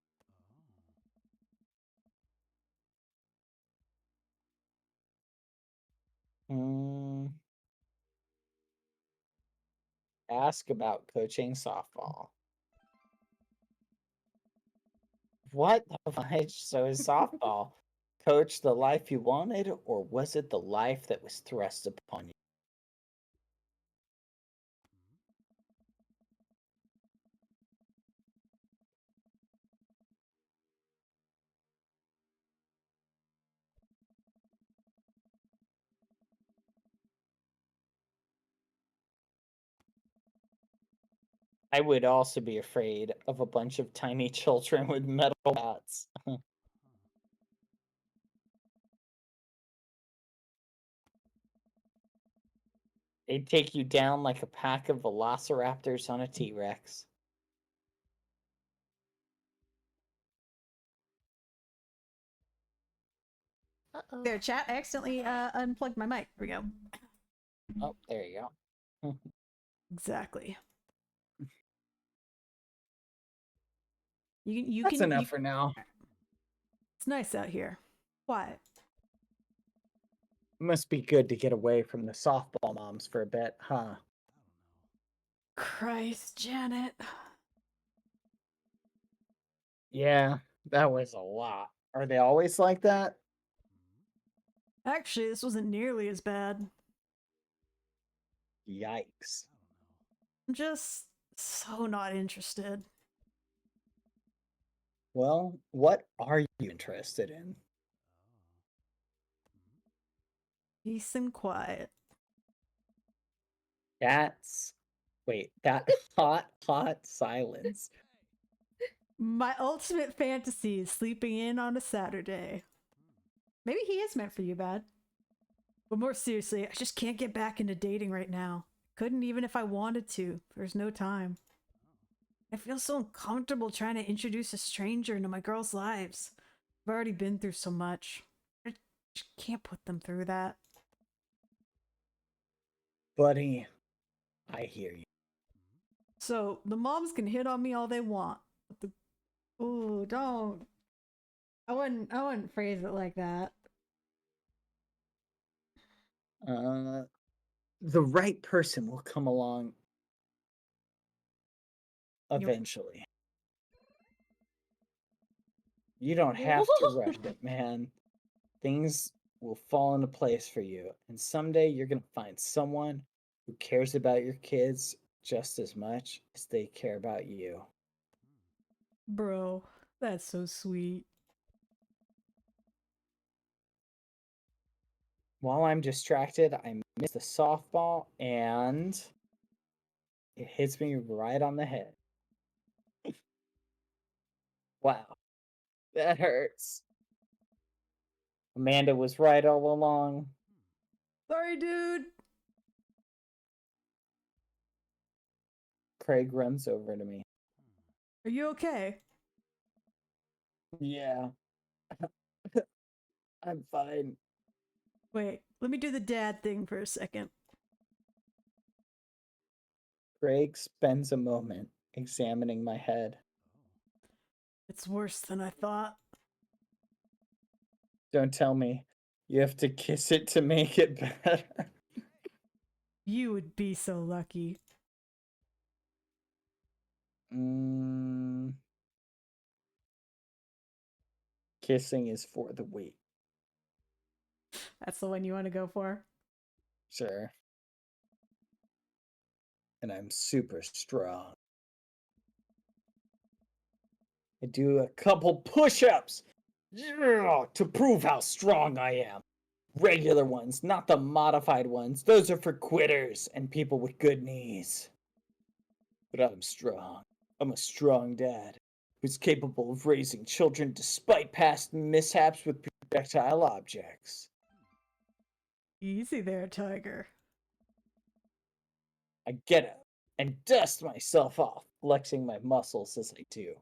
Ask about coaching softball. What the fudge? So is softball coach the life you wanted, or was it the life that was thrust upon you? I would also be afraid of a bunch of tiny children with metal bats. They'd take you down like a pack of velociraptors on a T-Rex. Uh-oh. There, chat. I accidentally unplugged my mic. Here we go. Oh, there you go. Exactly. You That's can. enough for now. It's nice out here. Quiet. Must be good to get away from the softball moms for a bit, huh? Christ, Janet. Yeah, that was a lot. Are they always like that? Actually, this wasn't nearly as bad. Yikes. I'm just so not interested. Well, what are you interested in? Peace and quiet. That hot silence. My ultimate fantasy is sleeping in on a Saturday. Maybe he is meant for you, Bad. But more seriously, I just can't get back into dating right now. Couldn't even if I wanted to. There's no time. I feel so uncomfortable trying to introduce a stranger into my girls' lives. I've already been through so much. I just can't put them through that. Buddy, I hear you. So the moms can hit on me all they want. But ooh, don't. I wouldn't phrase it like that. The right person will come along Yep. eventually. You don't have to rush it, man. Things will fall into place for you, and someday you're gonna find someone who cares about your kids just as much as they care about you. Bro, that's so sweet. While I'm distracted, I miss the softball and it hits me right on the head. Wow, that hurts. Amanda was right all along. Sorry, dude. Craig runs over to me. Are you okay? Yeah, I'm fine. Wait, let me do the dad thing for a second. Craig spends a moment examining my head. It's worse than I thought. Don't tell me you have to kiss it to make it better. You would be so lucky. Kissing is for the weak. That's the one you want to go for? Sure. And I'm super strong. I do a couple push-ups to prove how strong I am. Regular ones, not the modified ones. Those are for quitters and people with good knees. But I'm strong. I'm a strong dad who's capable of raising children despite past mishaps with projectile objects. Easy there, Tiger. I get up and dust myself off, flexing my muscles as I do.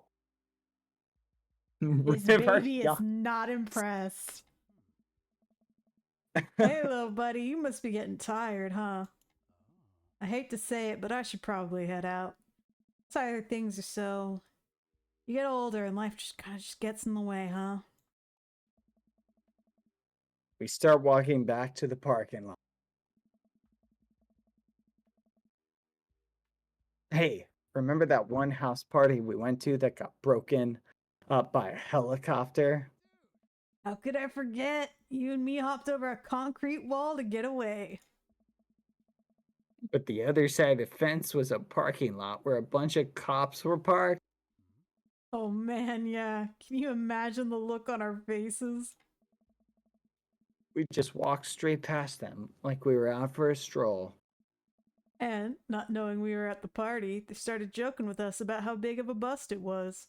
His baby is not impressed. Hey, little buddy, you must be getting tired, huh? I hate to say it, but I should probably head out. Tired things are so... You get older and life just kind of just gets in the way, huh? We start walking back to the parking lot. Hey, remember that one house party we went to that got broken up by a helicopter? How could I forget? You and me hopped over a concrete wall to get away. But the other side of the fence was a parking lot where a bunch of cops were parked. Oh man, yeah. Can you imagine the look on our faces? We just walked straight past them like we were out for a stroll. And, not knowing we were at the party, they started joking with us about how big of a bust it was.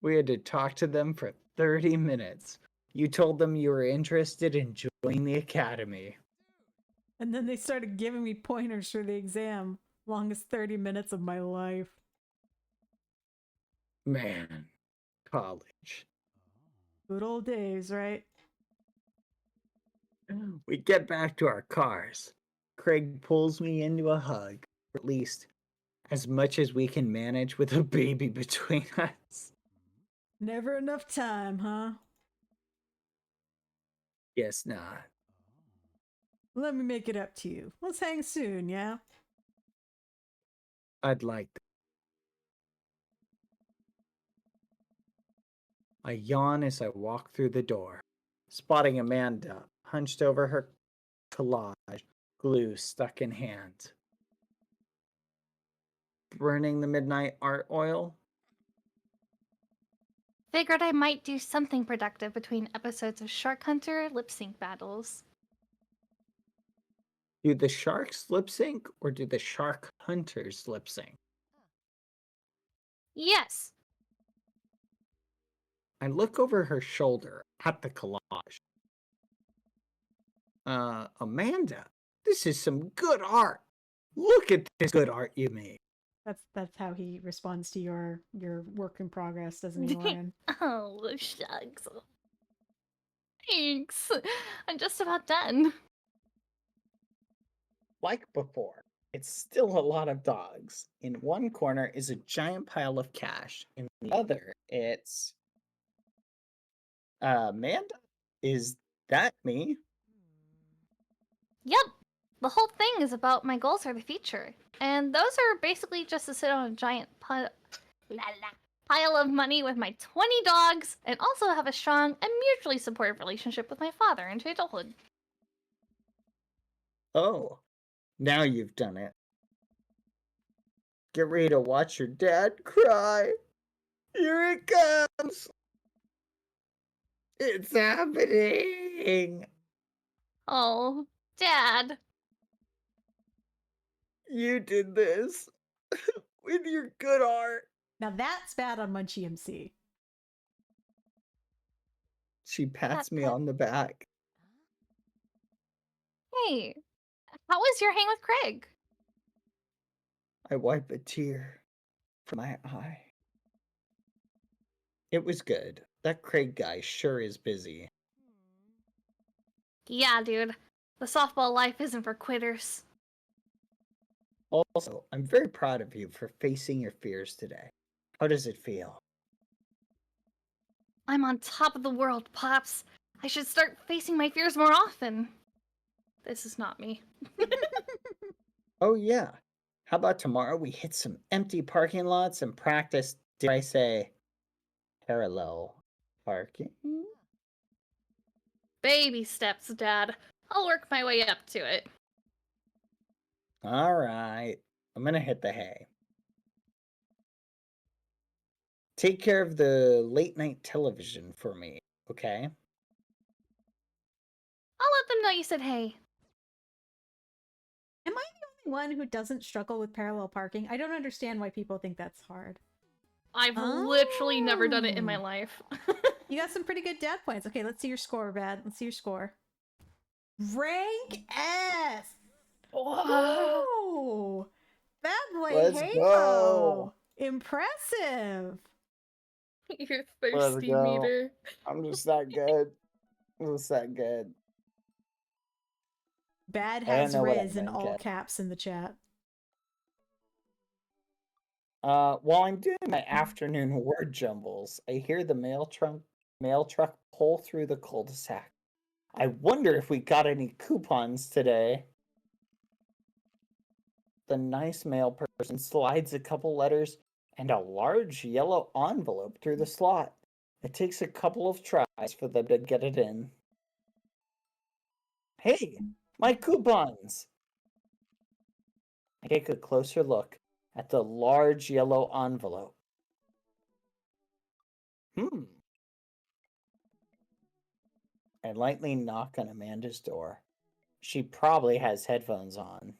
We had to talk to them for 30 minutes. You told them you were interested in joining the academy. And then they started giving me pointers for the exam. Longest 30 minutes of my life. Man, college. Good old days, right? We get back to our cars. Craig pulls me into a hug, or at least as much as we can manage with a baby between us. Never enough time, huh? Guess not. Let me make it up to you. Let's hang soon, yeah? I'd like that. I yawn as I walk through the door, spotting Amanda hunched over her collage, glue stuck in hand. Burning the midnight art oil? Figured I might do something productive between episodes of Shark Hunter lip sync battles. Do the sharks lip sync or do the shark hunters lip sync? Yes! I look over her shoulder at the collage. Amanda, this is some good art. Look at this good art you made. That's how he responds to your work in progress, doesn't he, Lauren? Oh, shucks. Thanks. I'm just about done. like before. It's still a lot of dogs. In one corner is a giant pile of cash. In the other, it's Amanda. Is that me? Yep. The whole thing is about my goals for the future. And those are basically just to sit on a giant pile of money with my 20 dogs and also have a strong and mutually supportive relationship with my father into adulthood. Oh, now you've done it. Get ready to watch your dad cry. Here it comes. It's happening. Oh, Dad. You did this with your good heart. Now that's bad on Munchie MC. She pats me Pat. on the back. Hey, how was your hang with Craig? I wipe a tear from my eye. It was good. That Craig guy sure is busy. Yeah, dude. The softball life isn't for quitters. Also, I'm very proud of you for facing your fears today. How does it feel? I'm on top of the world, Pops. I should start facing my fears more often. This is not me. Oh, yeah. How about tomorrow we hit some empty parking lots and practice, dare I say, parallel parking? Baby steps, Dad. I'll work my way up to it. All right. I'm going to hit the hay. Take care of the late night television for me, okay? I'll let them know you said hey. Am I the only one who doesn't struggle with parallel parking? I don't understand why people think that's hard. I've literally never done it in my Oh. life. You got some pretty good dad points. Okay, let's see your score, Bad. Let's see your score. Rank S. Oh, Bad Boy Let's Halo. go. Impressive. Your Let's thirsty go. meter. I'm just that good. I'm just that good. Bad I don't has know what I Riz in meant all yet. caps in the chat. While I'm doing my afternoon word jumbles, I hear the mail truck pull through the cul-de-sac. I wonder if we got any coupons today. The nice mail person slides a couple letters and a large yellow envelope through the slot. It takes a couple of tries for them to get it in. Hey, my coupons! I take a closer look at the large yellow envelope. I lightly knock on Amanda's door. She probably has headphones on.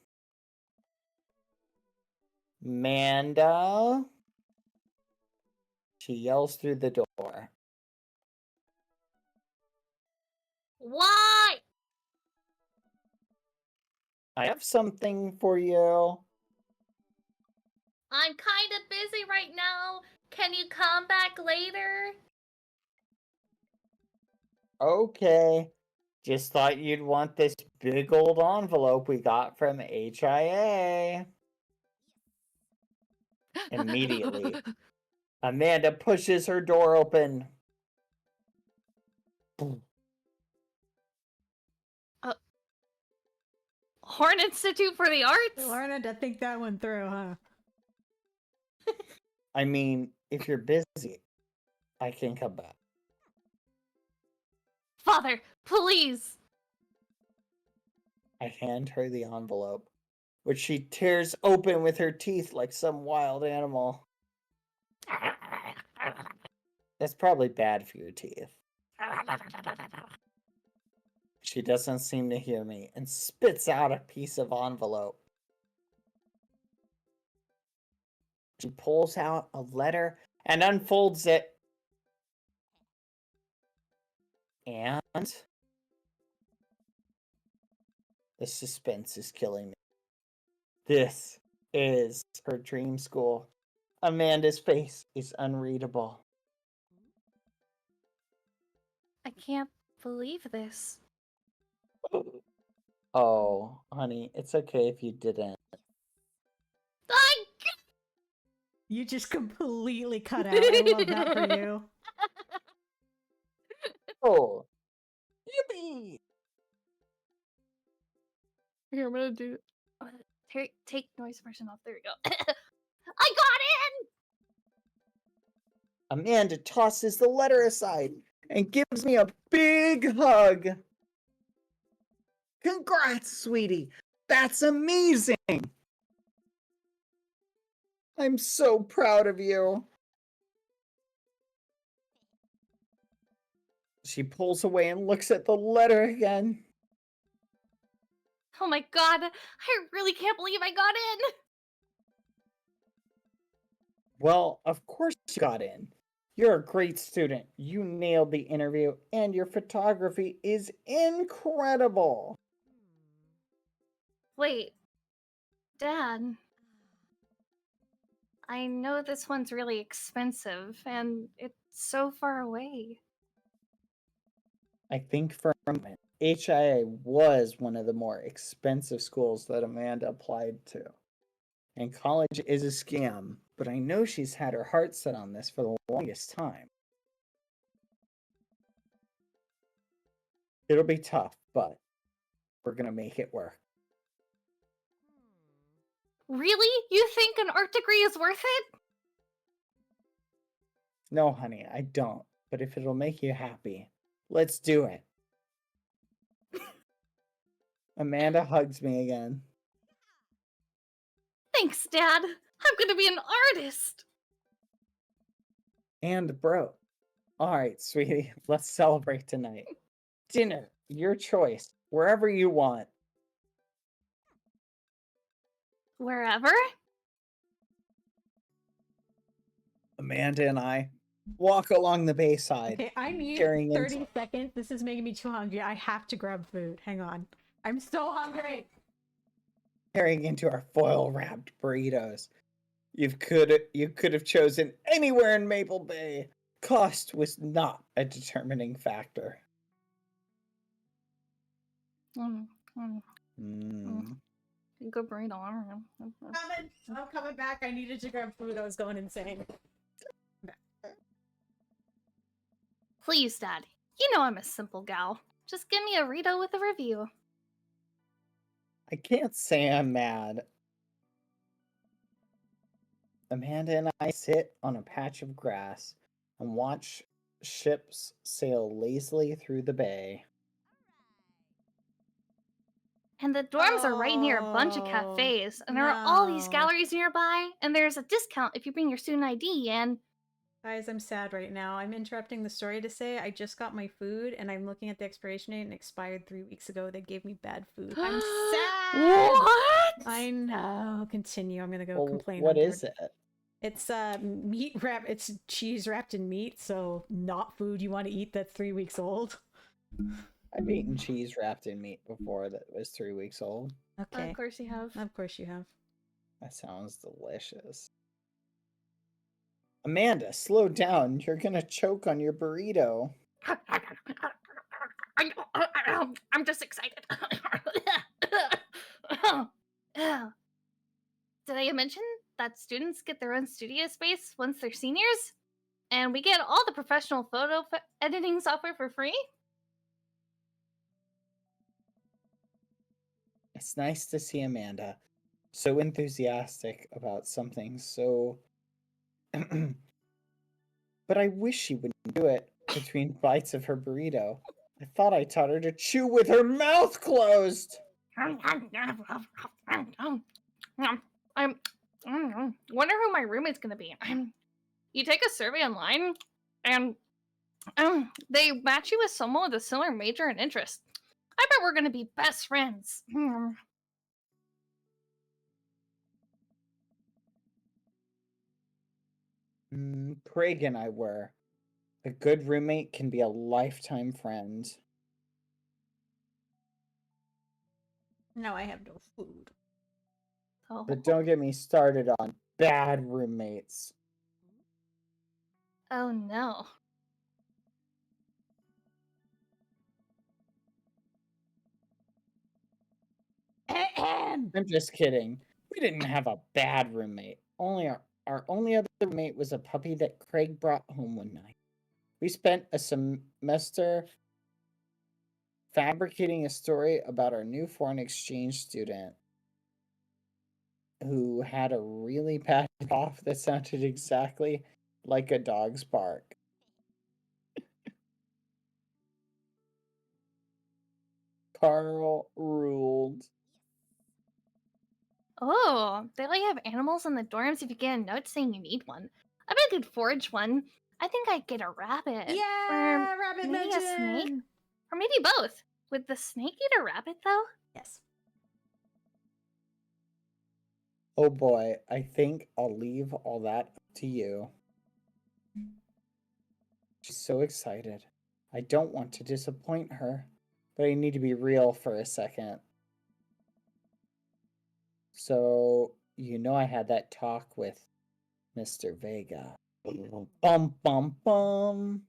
Amanda? She yells through the door. Why? I have something for you. I'm kind of busy right now. Can you come back later? Okay. Just thought you'd want this big old envelope we got from HIA. Immediately, Amanda pushes her door open. Horn Institute for the Arts? Lauren had to think that one through, huh? I mean, if you're busy, I can come back. Father, please. I hand her the envelope, which she tears open with her teeth like some wild animal. That's probably bad for your teeth. She doesn't seem to hear me and spits out a piece of envelope. She pulls out a letter and unfolds it. And the suspense is killing me. This is her dream school. Amanda's face is unreadable. I can't believe this. Oh, honey, it's okay if you didn't. I You just completely cut out. I love that for you. Oh, yippee! Here, I'm gonna do. Take noise version off. There we go. I got in. Amanda tosses the letter aside and gives me a big hug. Congrats, sweetie. That's amazing. I'm so proud of you. She pulls away and looks at the letter again. Oh my god! I really can't believe I got in. Well, of course you got in. You're a great student. You nailed the interview, and your photography is incredible. Wait, Dad. I know this one's really expensive, and it's so far away. I think for a moment, HIA was one of the more expensive schools that Amanda applied to. And college is a scam, but I know she's had her heart set on this for the longest time. It'll be tough, but we're gonna make it work. Really? You think an art degree is worth it? No, honey, I don't. But if it'll make you happy, let's do it. Amanda hugs me again. Thanks, Dad. I'm gonna be an artist. And bro. Alright, sweetie, let's celebrate tonight. Dinner, your choice, wherever you want. Wherever? Amanda and I walk along the bayside. Okay, I need Carrying 30 seconds. This is making me too hungry. I have to grab food. Hang on. I'm so hungry. Carrying into our foil wrapped burritos. You could have chosen anywhere in Maple Bay. Cost was not a determining factor. Mm. Mm. Good burrito. I'm coming back. I needed to grab food. I was going insane. Please, Dad. You know I'm a simple gal. Just give me a Rito with a review. I can't say I'm mad. Amanda and I sit on a patch of grass and watch ships sail lazily through the bay. And the dorms are right near a bunch of cafes, and there are all these galleries nearby, and there's a discount if you bring your student ID, and... Guys, I'm sad right now. I'm interrupting the story to say I just got my food, and I'm looking at the expiration date, and it expired 3 weeks ago. They gave me bad food. I'm sad! What? I know. Continue. I'm gonna go Well, complain. what is it? It's meat wrap. It's cheese wrapped in meat, so not food you want to eat that's 3 weeks old. I've eaten cheese wrapped in meat before that was 3 weeks old. Okay. Of course you have. Of course you have. That sounds delicious. Amanda, slow down. You're gonna choke on your burrito. I'm just excited. Did I mention that students get their own studio space once they're seniors? And we get all the professional photo editing software for free? It's nice to see Amanda so enthusiastic about something so... But I wish she wouldn't do it between bites of her burrito. I thought I taught her to chew with her mouth closed! I wonder who my roommate's gonna be. You take a survey online, and they match you with someone with a similar major and interest. I bet we're gonna be best friends. Craig and I were. A good roommate can be a lifetime friend. Now I have no food. Oh. But don't get me started on bad roommates. Oh no. again. I'm just kidding. We didn't have a bad roommate. Only our only other roommate was a puppy that Craig brought home one night. We spent a semester fabricating a story about our new foreign exchange student who had a really bad cough that sounded exactly like a dog's bark. Carl ruled. Oh, they let you have animals in the dorms if you get a note saying you need one. I bet I could forge one. I think I'd get a rabbit. Yeah, rabbit maybe a snake? mention. Or maybe both. Would the snake eat a rabbit, though? Yes. Oh boy, I think I'll leave all that up to you. She's so excited. I don't want to disappoint her, but I need to be real for a second. So, you know I had that talk with Mr. Vega. Bum bum bum.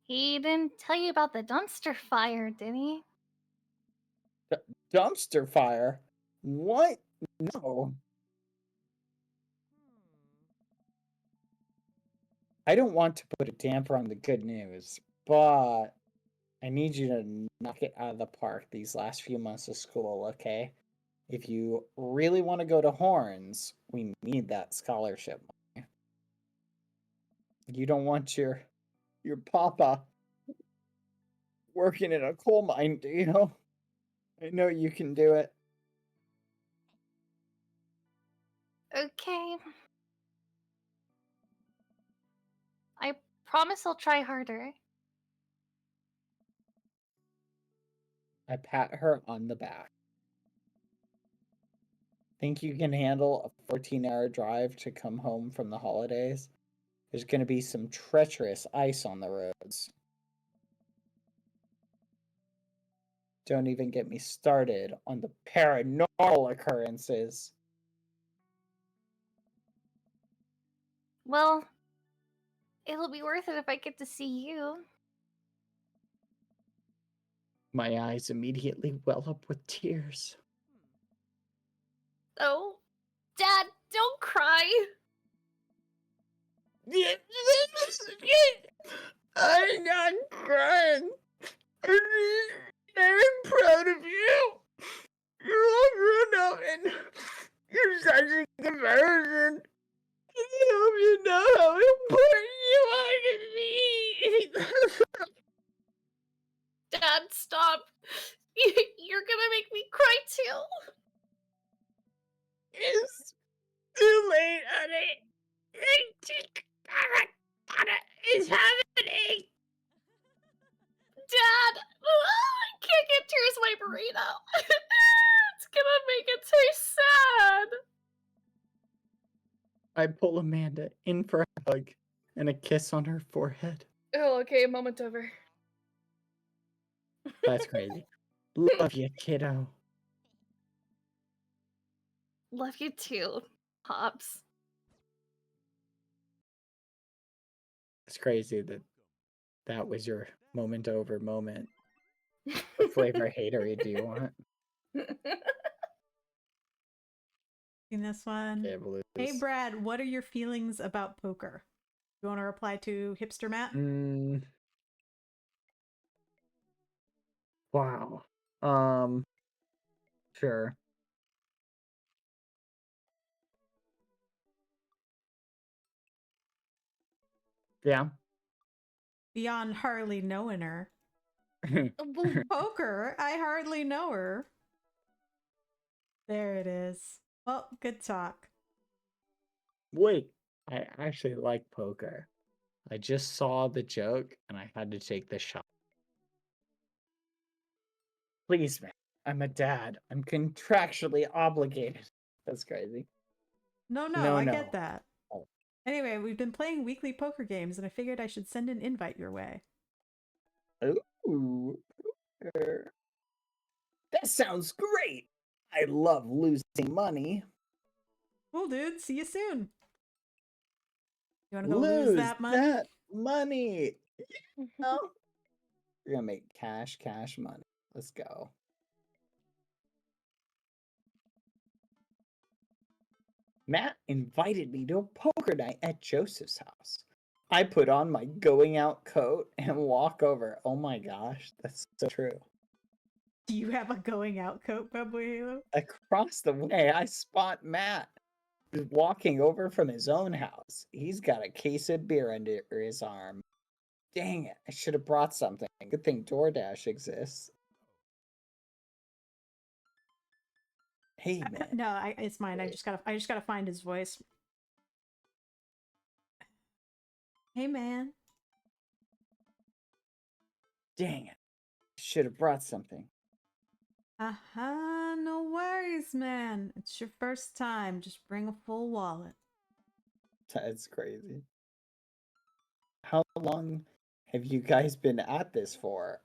He didn't tell you about the dumpster fire, did he? Dumpster fire? What? No. I don't want to put a damper on the good news, but I need you to knock it out of the park these last few months of school, okay? If you really want to go to Horns, we need that scholarship money. You don't want your papa working in a coal mine, do you? I know you can do it. Okay. I promise I'll try harder. I pat her on the back. Think you can handle a 14-hour drive to come home from the holidays? There's going to be some treacherous ice on the roads. Don't even get me started on the paranormal occurrences. Well, it'll be worth it if I get to see you. My eyes immediately well up with tears. Oh, Dad, don't cry. I'm not crying. I'm proud of you. You're all grown up and you're such a good person. I hope you know how important you are to me. Dad, stop. You're gonna make me cry too. It's too late, honey. It's happening. Dad, I can't get tears in my burrito. It's gonna make it taste sad. I pull Amanda in for a hug and a kiss on her forehead. Oh, okay, moment over. That's crazy. Love you, kiddo. Love you too, Pops. It's crazy that was your moment over moment. What flavor hatery do you want? In this one. Okay, blues. Hey, Brad, what are your feelings about poker? You want to reply to Hipster Matt? Wow. Sure. Yeah. Beyond hardly knowing her. Poker, I hardly know her. There it is. Well, good talk. Wait, I actually like poker. I just saw the joke and I had to take the shot. Please, man. I'm a dad. I'm contractually obligated. That's crazy. No, No, I no. get that. Oh. Anyway, we've been playing weekly poker games, and I figured I should send an invite your way. Ooh, poker. That sounds great. I love losing money. Cool, dude. See you soon. You want to go Lose lose that money? that money. Oh. We're gonna make cash money. Let's go. Matt invited me to a poker night at Joseph's house. I put on my going out coat and walk over. Oh my gosh, that's so true. Do you have a going out coat, BadBoyHalo? Across the way, I spot Matt walking over from his own house. He's got a case of beer under his arm. Dang it, I should have brought something. Good thing DoorDash exists. Hey, man. No, it's mine. I just gotta find his voice. Hey, man. Dang it. Should have brought something. No worries, man. It's your first time. Just bring a full wallet. That's crazy. How long have you guys been at this for?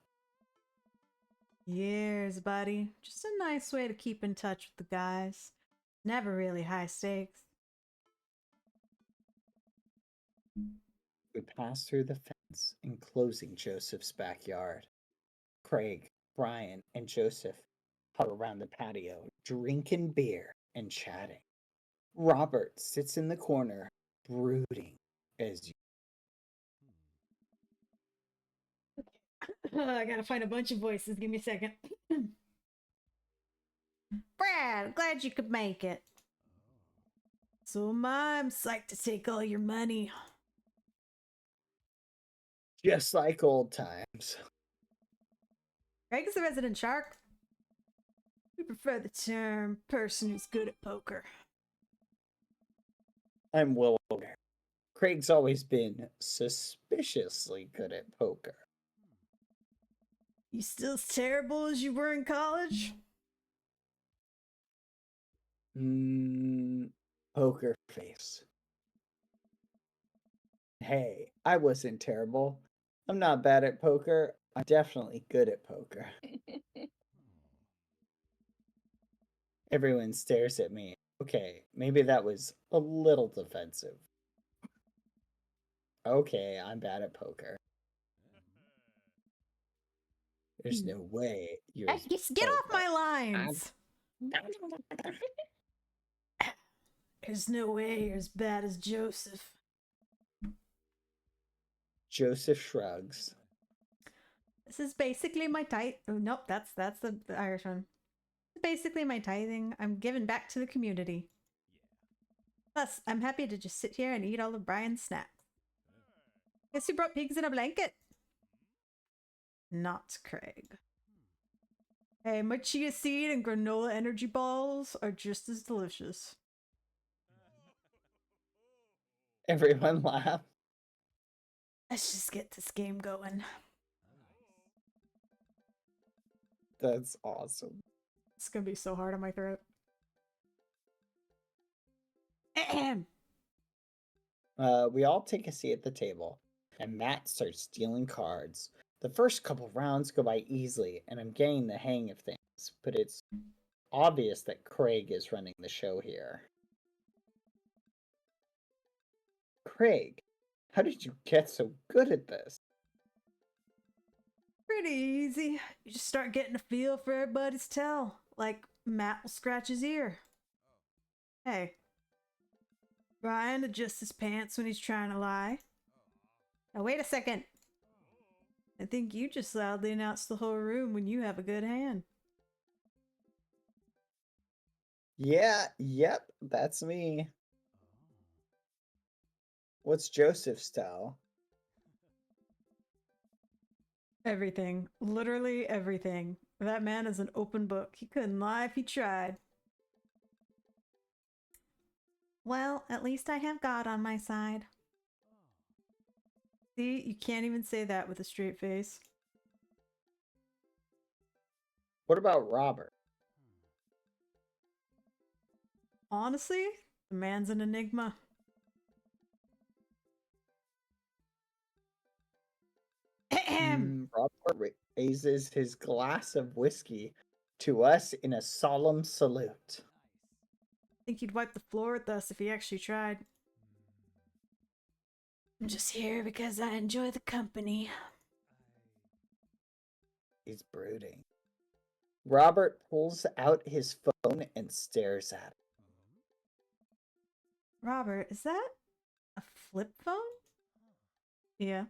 Years, buddy. Just a nice way to keep in touch with the guys. Never really high stakes. We passed through the fence, enclosing Joseph's backyard. Craig, Brian, and Joseph huddle around the patio, drinking beer and chatting. Robert sits in the corner, brooding as I gotta find a bunch of voices. Give me a second. Brad, glad you could make it. So am I. I'm psyched to take all your money. just like old times. Craig's the resident shark. We prefer the term person who's good at poker. I'm well aware. Craig's always been suspiciously good at poker. You still as terrible as you were in college? Poker face. Hey, I wasn't terrible. I'm not bad at poker. I'm definitely good at poker. Everyone stares at me. Okay, maybe that was a little defensive. Okay, I'm bad at poker. There's no way you're. Hey, get off my lines! There's no way you're as bad as Joseph. Joseph shrugs. This is basically my tithe. Oh, nope, that's the Irish one. Basically my tithing. I'm giving back to the community. Plus, I'm happy to just sit here and eat all of Brian's snacks. Guess who brought pigs in a blanket? Not Craig. Hey, my chia seed and granola energy balls are just as delicious. Everyone laugh. Let's just get this game going. That's awesome. It's gonna be so hard on my throat. Ahem. We all take a seat at the table, and Matt starts dealing cards. The first couple rounds go by easily, and I'm getting the hang of things, but it's obvious that Craig is running the show here. Craig, how did you get so good at this? Pretty easy. You just start getting a feel for everybody's tell. Like, Matt will scratch his ear. Hey. Brian adjusts his pants when he's trying to lie. Now wait a second. I think you just loudly announced the whole room when you have a good hand. Yep, that's me. What's Joseph's style? Everything. Literally everything. That man is an open book. He couldn't lie if he tried. Well, at least I have God on my side. See, you can't even say that with a straight face. What about Robert? Honestly, the man's an enigma. Robert raises his glass of whiskey to us in a solemn salute. Think he'd wipe the floor with us if he actually tried. I'm just here because I enjoy the company. He's brooding. Robert pulls out his phone and stares at it. Robert, is that a flip phone? Yeah.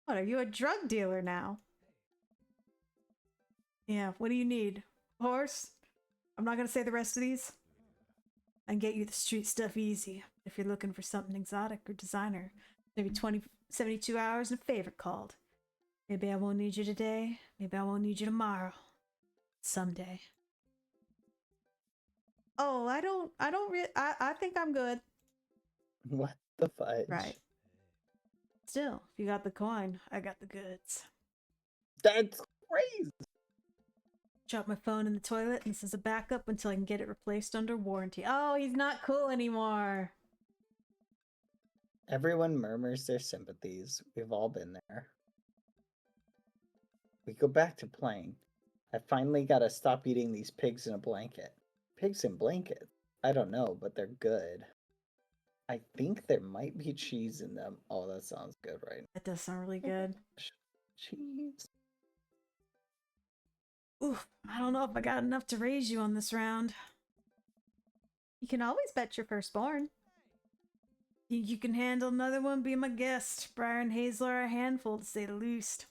What, are you a drug dealer now? Yeah, what do you need? Horse? I'm not gonna say the rest of these. I can get you the street stuff easy. If you're looking for something exotic or designer, maybe 72 hours and a favor called. Maybe I won't need you today. Maybe I won't need you tomorrow. Someday. Oh, I think I'm good. What the fudge? Right. Still, if you got the coin, I got the goods. That's crazy. Drop my phone in the toilet, and this is a backup until I can get it replaced under warranty. Oh, he's not cool anymore. Everyone murmurs their sympathies. We've all been there. We go back to playing. I finally gotta stop eating these pigs in a blanket. Pigs in blankets? I don't know, but they're good. I think there might be cheese in them. Oh, that sounds good, right? That does sound really good. Cheese. Oof, I don't know if I got enough to raise you on this round. You can always bet your firstborn. Think you can handle another one? Be my guest. Briar and Hazel are a handful, to say the least.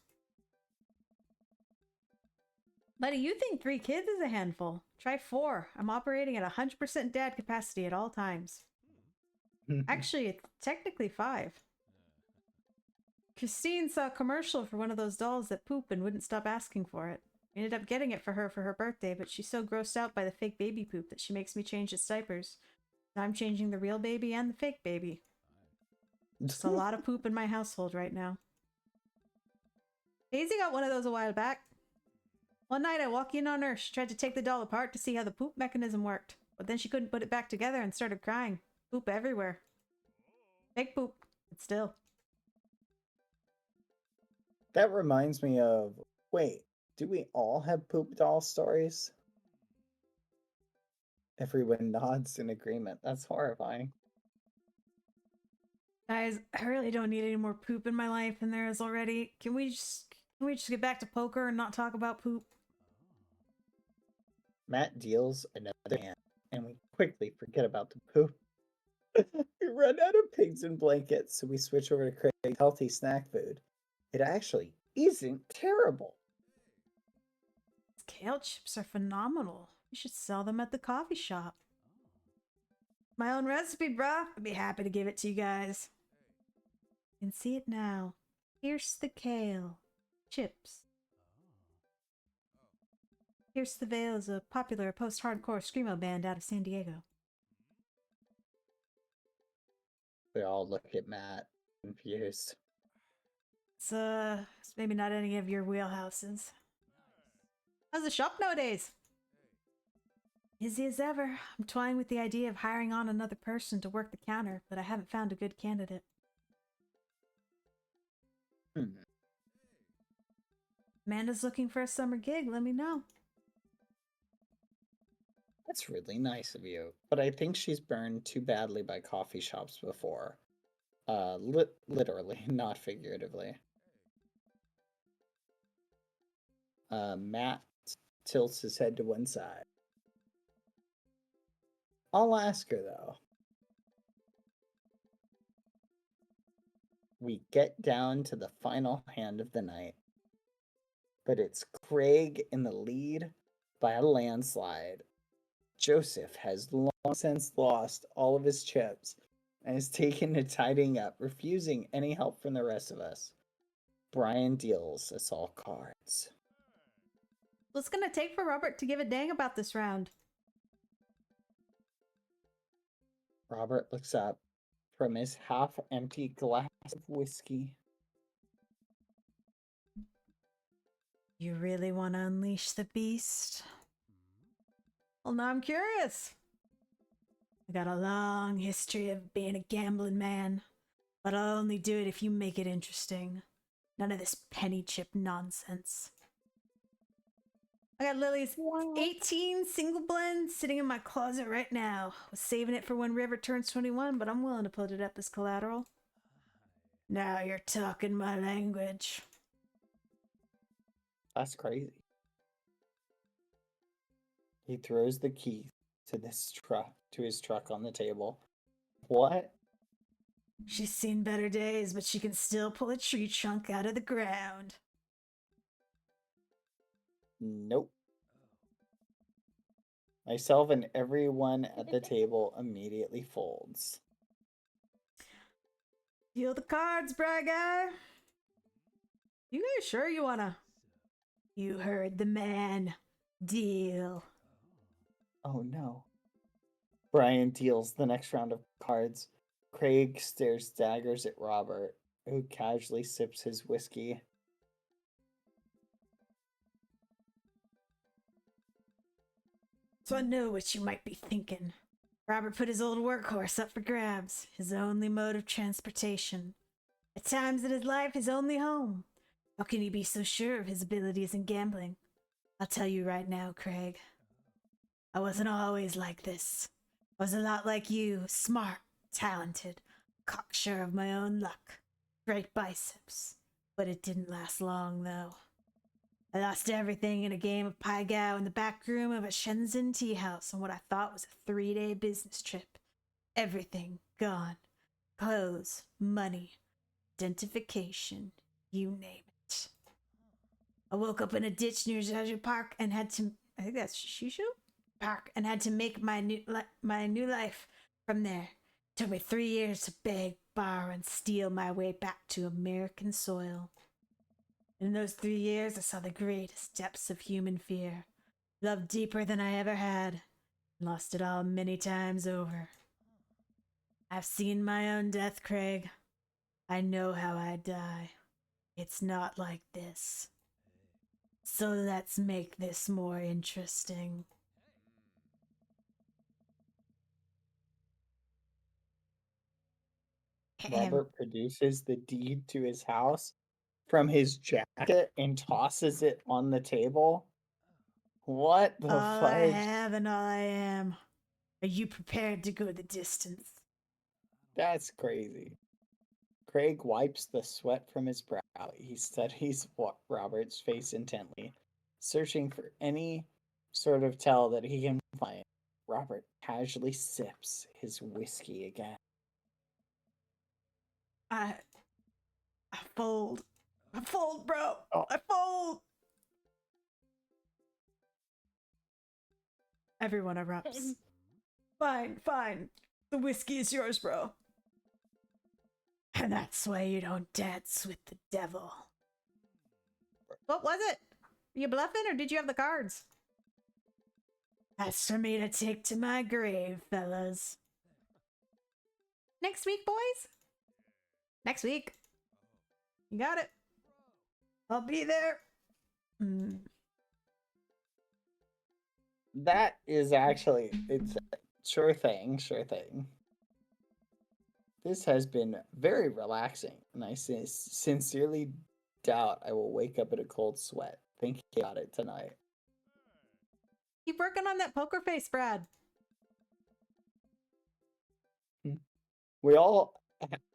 Buddy, you think 3 kids is a handful. Try 4. I'm operating at 100% dad capacity at all times. Actually, it's technically 5. Christine saw a commercial for one of those dolls that poop and wouldn't stop asking for it. I ended up getting it for her birthday, but she's so grossed out by the fake baby poop that she makes me change its diapers. So I'm changing the real baby and the fake baby. There's a lot of poop in my household right now. Daisy got one of those a while back. One night I walk in on her. She tried to take the doll apart to see how the poop mechanism worked, but then she couldn't put it back together and started crying. Poop everywhere. Fake poop, but still. That reminds me of... Wait, do we all have poop doll stories? Everyone nods in agreement. That's horrifying. Guys, I really don't need any more poop in my life than there is already. Can we just get back to poker and not talk about poop? Matt deals another hand, and we quickly forget about the poop. We run out of pigs and blankets, so we switch over to Craig's healthy snack food. It actually isn't terrible. Kale chips are phenomenal. You should sell them at the coffee shop. My own recipe, bruh. I'd be happy to give it to you guys. You can see it now. Pierce the Kale. Chips. Pierce the Veil is a popular post-hardcore screamo band out of San Diego. We all look at Matt, confused. It's maybe not any of your wheelhouses. How's the shop nowadays? Busy as ever. I'm toying with the idea of hiring on another person to work the counter, but I haven't found a good candidate. Amanda's looking for a summer gig. Let me know. That's really nice of you, but I think she's burned too badly by coffee shops before. Literally, not figuratively. Matt tilts his head to one side. I'll ask her, though. We get down to the final hand of the night, but it's Craig in the lead by a landslide. Joseph has long since lost all of his chips and is taken to tidying up, refusing any help from the rest of us. Brian deals us all cards. What's it gonna take for Robert to give a dang about this round? Robert looks up from his half-empty glass of whiskey. You really want to unleash the beast? Well, now I'm curious. I got a long history of being a gambling man, but I'll only do it if you make it interesting. None of this penny chip nonsense. I got Lily's 18 single blend sitting in my closet right now. Was saving it for when River turns 21, but I'm willing to put it up as collateral. Now you're talking my language. That's crazy. He throws the key to his truck on the table. What? She's seen better days, but she can still pull a tree trunk out of the ground. Nope. Myself and everyone at the table immediately folds. Deal the cards, Bry Guy. You guys sure you wanna? You heard the man. Deal. Oh no. Brian deals the next round of cards. Craig stares daggers at Robert, who casually sips his whiskey. So I know what you might be thinking. Robert put his old workhorse up for grabs, his only mode of transportation. At times in his life, his only home. How can he be so sure of his abilities in gambling? I'll tell you right now, Craig. I wasn't always like this. I was a lot like you, smart, talented, cocksure of my own luck. Great biceps. But it didn't last long, though. I lost everything in a game of Pai Gow in the back room of a Shenzhen tea house on what I thought was a 3-day business trip. Everything gone. Clothes, money, identification, you name it. I woke up in a ditch near Zhazhu Park and had to, I think that's Shishu Park, and had to make my new life from there. It took me 3 years to beg, borrow, and steal my way back to American soil. In those 3 years, I saw the greatest depths of human fear. Loved deeper than I ever had. Lost it all many times over. I've seen my own death, Craig. I know how I die. It's not like this. So let's make this more interesting. Robert produces the deed to his house from his jacket and tosses it on the table. What the All I fudge? have and all I am. Are you prepared to go the distance? That's crazy. Craig wipes the sweat from his brow. He studies Robert's face intently, searching for any sort of tell that he can find. Robert casually sips his whiskey again. I fold. I fold, bro. Oh. I fold. Everyone erupts. Fine, fine. The whiskey is yours, bro. And that's why you don't dance with the devil. What was it? Were you bluffing or did you have the cards? That's for me to take to my grave, fellas. Next week, boys? Next week. You got it. I'll be there. That is actually, it's sure thing. This has been very relaxing, and I sincerely doubt I will wake up in a cold sweat thinking about it tonight. Keep working on that poker face, Brad. We all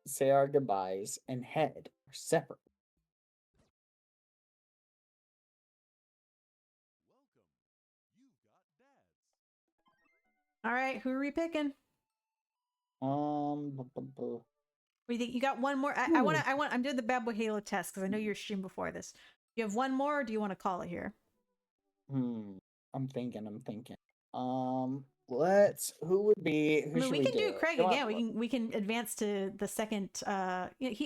say our goodbyes and head our separate. All right, who are we picking? Bu- bu- bu- What do you think? You got one more? I'm doing the BadBoyHalo test because I know you're streamed before this. You have one more, or do you want to call it here? I'm thinking. Who would be? Who should we we can do Craig Come again. on. We can advance to the second. He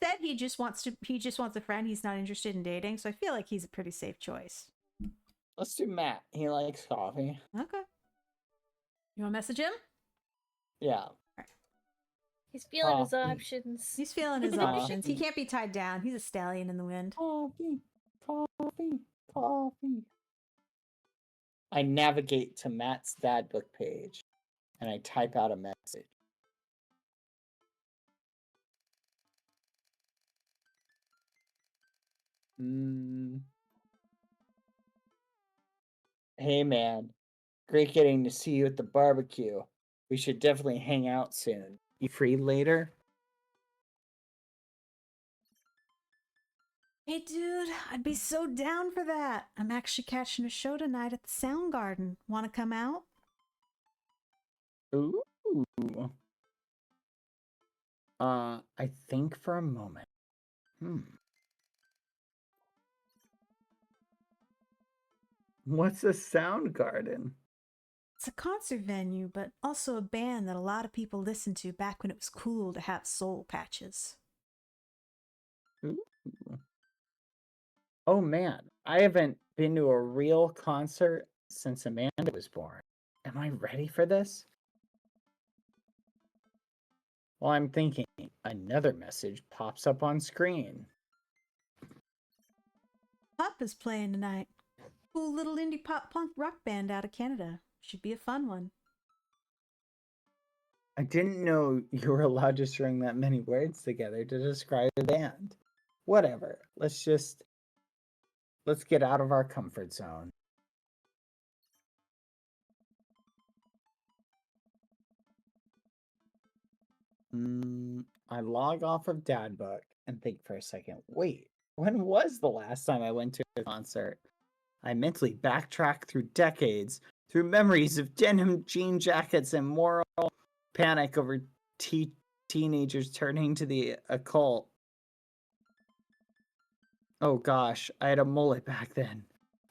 said he just wants a friend. He's not interested in dating, so I feel like he's a pretty safe choice. Let's do Matt. He likes coffee. Okay. You want to message him? Yeah. He's feeling his options. He's feeling his options. He can't be tied down. He's a stallion in the wind. Coffee. I navigate to Matt's dad book page and I type out a message. Hey man, great getting to see you at the barbecue. We should definitely hang out soon. You free later? Hey dude, I'd be so down for that. I'm actually catching a show tonight at the Soundgarden. Want to come out? Ooh. I think for a moment. What's a sound garden? It's a concert venue, but also a band that a lot of people listened to back when it was cool to have soul patches. Ooh. Oh man, I haven't been to a real concert since Amanda was born. Am I ready for this? While I'm thinking, another message pops up on screen. Pop is playing tonight. Cool little indie pop punk rock band out of Canada. Should be a fun one. I didn't know you were allowed to string that many words together to describe a band. Whatever. Let's get out of our comfort zone. I log off of Dadbook and think for a second. Wait, when was the last time I went to a concert? I mentally backtrack through decades, through memories of denim jean jackets and moral panic over teenagers turning to the occult. Oh gosh, I had a mullet back then.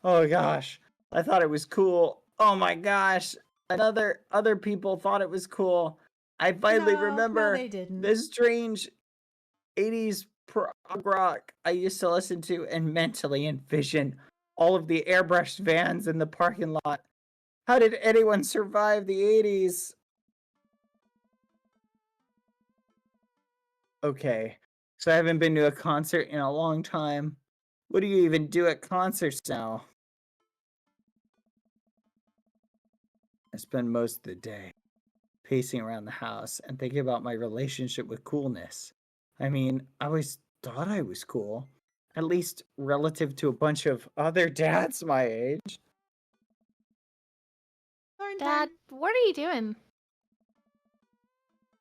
Oh gosh, I thought it was cool. Oh my gosh, other people thought it was cool. I finally No, remember they didn't. this strange 80s prog rock I used to listen to and mentally envision all of the airbrushed vans in the parking lot. How did anyone survive the 80s? Okay, so I haven't been to a concert in a long time. What do you even do at concerts now? I spend most of the day pacing around the house and thinking about my relationship with coolness. I mean, I always thought I was cool, at least relative to a bunch of other dads my age. Lauren Dad, time. what are you doing?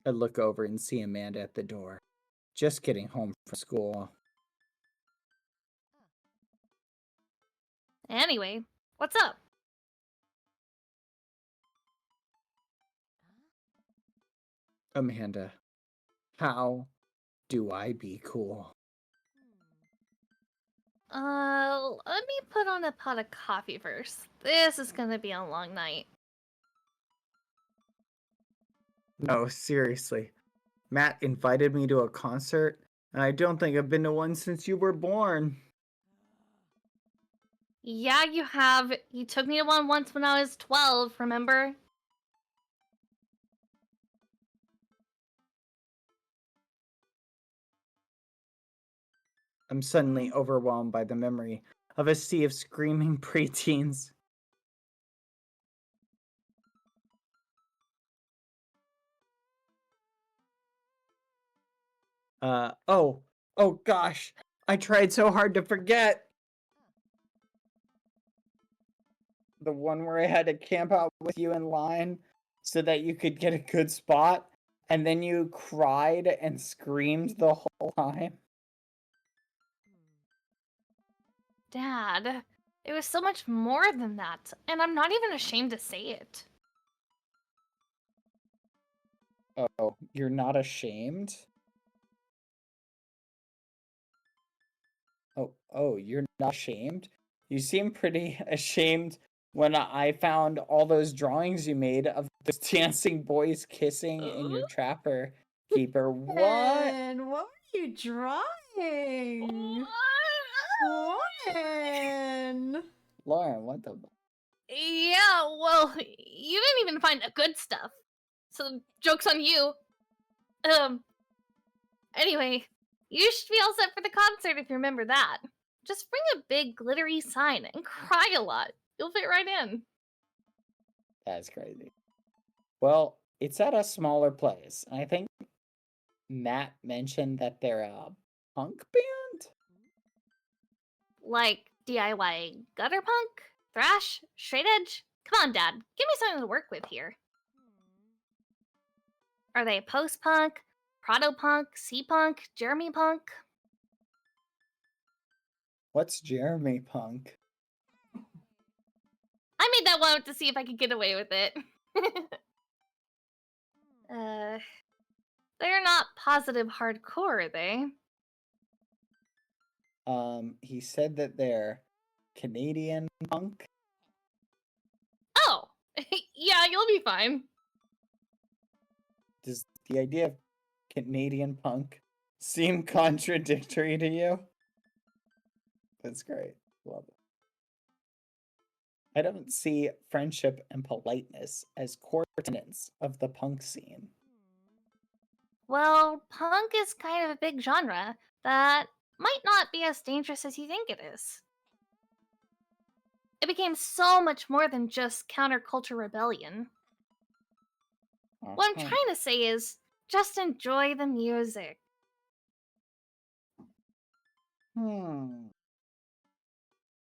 I look over and see Amanda at the door, just getting home from school. Anyway, what's up? Amanda, how do I be cool? Let me put on a pot of coffee first. This is gonna be a long night. No, seriously. Matt invited me to a concert, and I don't think I've been to one since you were born. Yeah, you have. You took me to one once when I was 12, remember? I'm suddenly overwhelmed by the memory of a sea of screaming preteens. Oh gosh, I tried so hard to forget. The one where I had to camp out with you in line so that you could get a good spot, and then you cried and screamed the whole time. Dad, it was so much more than that, and I'm not even ashamed to say it. Oh, you're not ashamed? Oh, you're not ashamed? You seem pretty ashamed when I found all those drawings you made of those dancing boys kissing in your trapper keeper. What? And what were you drawing? Lauren! Lauren, what the? Yeah, well, you didn't even find the good stuff. So, joke's on you. Anyway, you should be all set for the concert if you remember that. Just bring a big glittery sign and cry a lot. You'll fit right in. That's crazy. Well, it's at a smaller place. I think Matt mentioned that they're a punk band? Like DIY gutter punk, thrash, straight edge. Come on, Dad. Give me something to work with here. Are they post punk, proto punk, sea punk, Jeremy punk? What's Jeremy Punk? I made that one up to see if I could get away with it. They're not positive hardcore, are they? He said that they're Canadian punk. Oh, yeah, you'll be fine. Does the idea of Canadian punk seem contradictory to you? That's great. Love it. I don't see friendship and politeness as core tenets of the punk scene. Well, punk is kind of a big genre that might not be as dangerous as you think it is. It became so much more than just counterculture rebellion. What I'm trying to say is, just enjoy the music.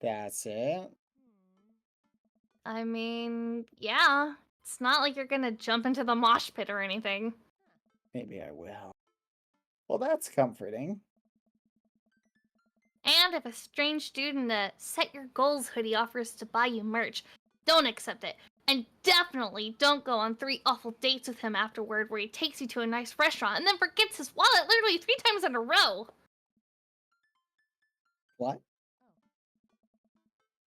That's it? I mean, yeah. It's not like you're gonna jump into the mosh pit or anything. Maybe I will. Well, that's comforting. And if a strange dude in a Set Your Goals hoodie offers to buy you merch, don't accept it. And definitely don't go on 3 awful dates with him afterward where he takes you to a nice restaurant and then forgets his wallet literally 3 times in a row. What?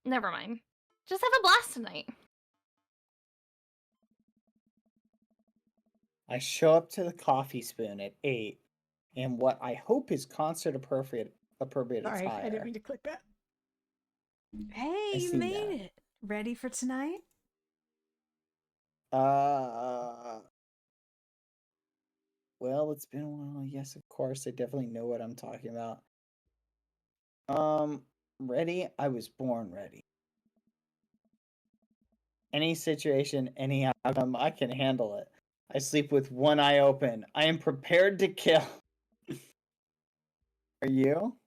Never mind. Just have a blast tonight. I show up to the Coffee Spoon at 8 in what I hope is concert appropriate Sorry, attire. I didn't mean to click that. Hey, you seen made it. Ready for tonight? Well, it's been a while. Yes, of course. I definitely know what I'm talking about. Ready? I was born ready. Any situation, any outcome, I can handle it. I sleep with one eye open. I am prepared to kill. Are you?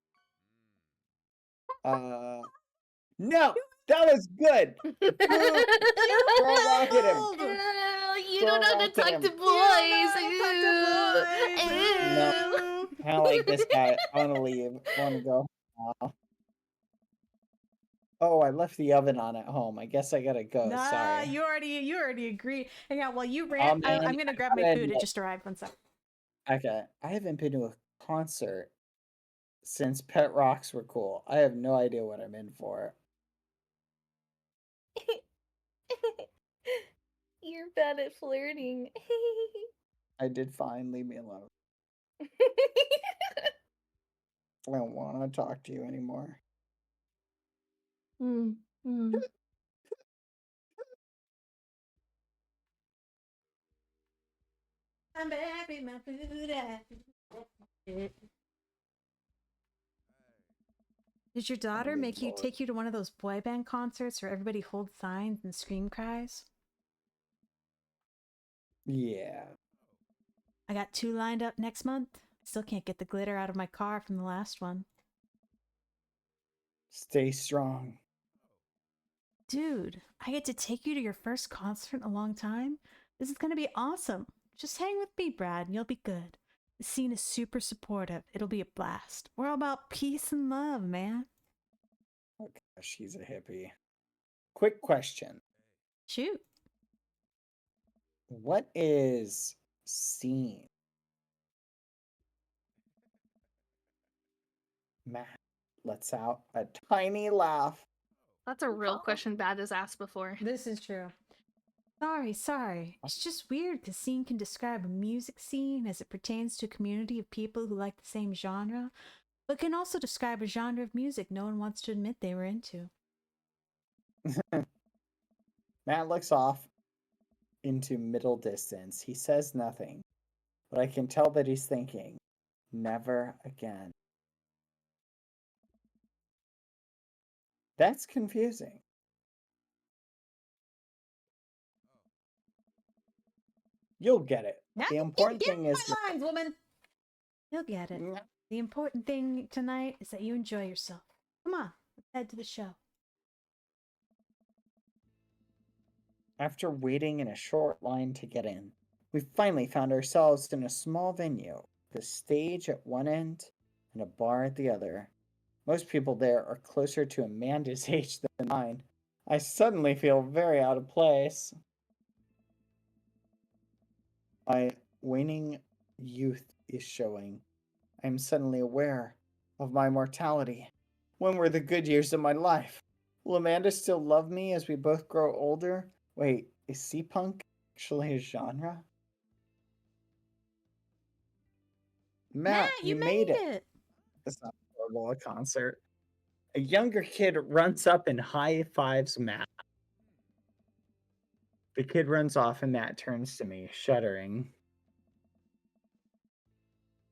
No! That was good! Throw back at him! You Throw don't know how to back at talk him. to boys. No. I don't like this guy. I want to leave. I want to go. Oh, I left the oven on at home. I guess I gotta go. Nah, Sorry. you already agreed. Hang on, while you ran, man, I'm gonna grab my gotta food. It admit- just arrived. 1 sec. Okay. I haven't been to a concert since Pet Rocks were cool. I have no idea what I'm in for. You're bad at flirting. I did fine. Leave me alone. I don't want to talk to you anymore. I'm baby, my food. Did your daughter make you take you to one of those boy band concerts where everybody holds signs and scream cries? Yeah. I got 2 lined up next month. I still can't get the glitter out of my car from the last one. Stay strong. Dude, I get to take you to your first concert in a long time. This is gonna be awesome. Just hang with me, Brad, and you'll be good. The scene is super supportive. It'll be a blast. We're all about peace and love, man. Oh gosh, he's a hippie. Quick question. Shoot. What is scene? Matt lets out a tiny laugh. That's a real question Bad has asked before. This is true. Sorry. It's just weird because scene can describe a music scene as it pertains to a community of people who like the same genre, but can also describe a genre of music no one wants to admit they were into. Matt looks off into middle distance. He says nothing, but I can tell that he's thinking, never again. That's confusing. You'll get it. The important thing is my lines, woman. You'll get it. The important thing tonight is that you enjoy yourself. Come on, let's head to the show. after waiting in a short line to get in, we finally found ourselves in a small venue, with a stage at one end and a bar at the other. Most people there are closer to Amanda's age than mine. I suddenly feel very out of place. I waning youth is showing, I am suddenly aware of my mortality. When were the good years of my life? Will Amanda still love me as we both grow older? Wait, is C-punk actually a genre? Matt, Matt, you you made it. made it. That's not horrible, a concert. A younger kid runs up and high fives Matt. The kid runs off and Matt turns to me, shuddering.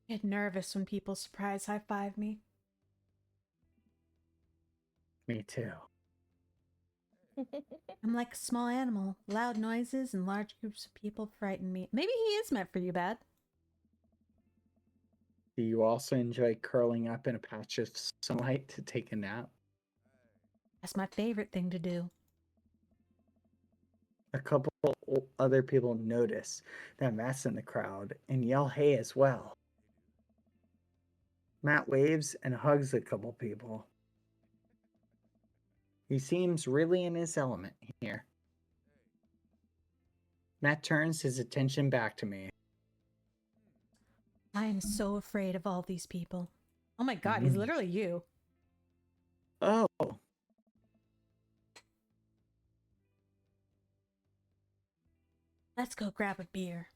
I get nervous when people surprise high five me. Me too. I'm like a small animal. Loud noises and large groups of people frighten me. Maybe he is meant for you, Bad. Do you also enjoy curling up in a patch of sunlight to take a nap? That's my favorite thing to do. A couple other people notice that Matt's in the crowd and yell hey as well. Matt waves and hugs a couple people. He seems really in his element here. Matt turns his attention back to me. I am so afraid of all these people. Oh my god, he's literally you. Oh. Let's go grab a beer.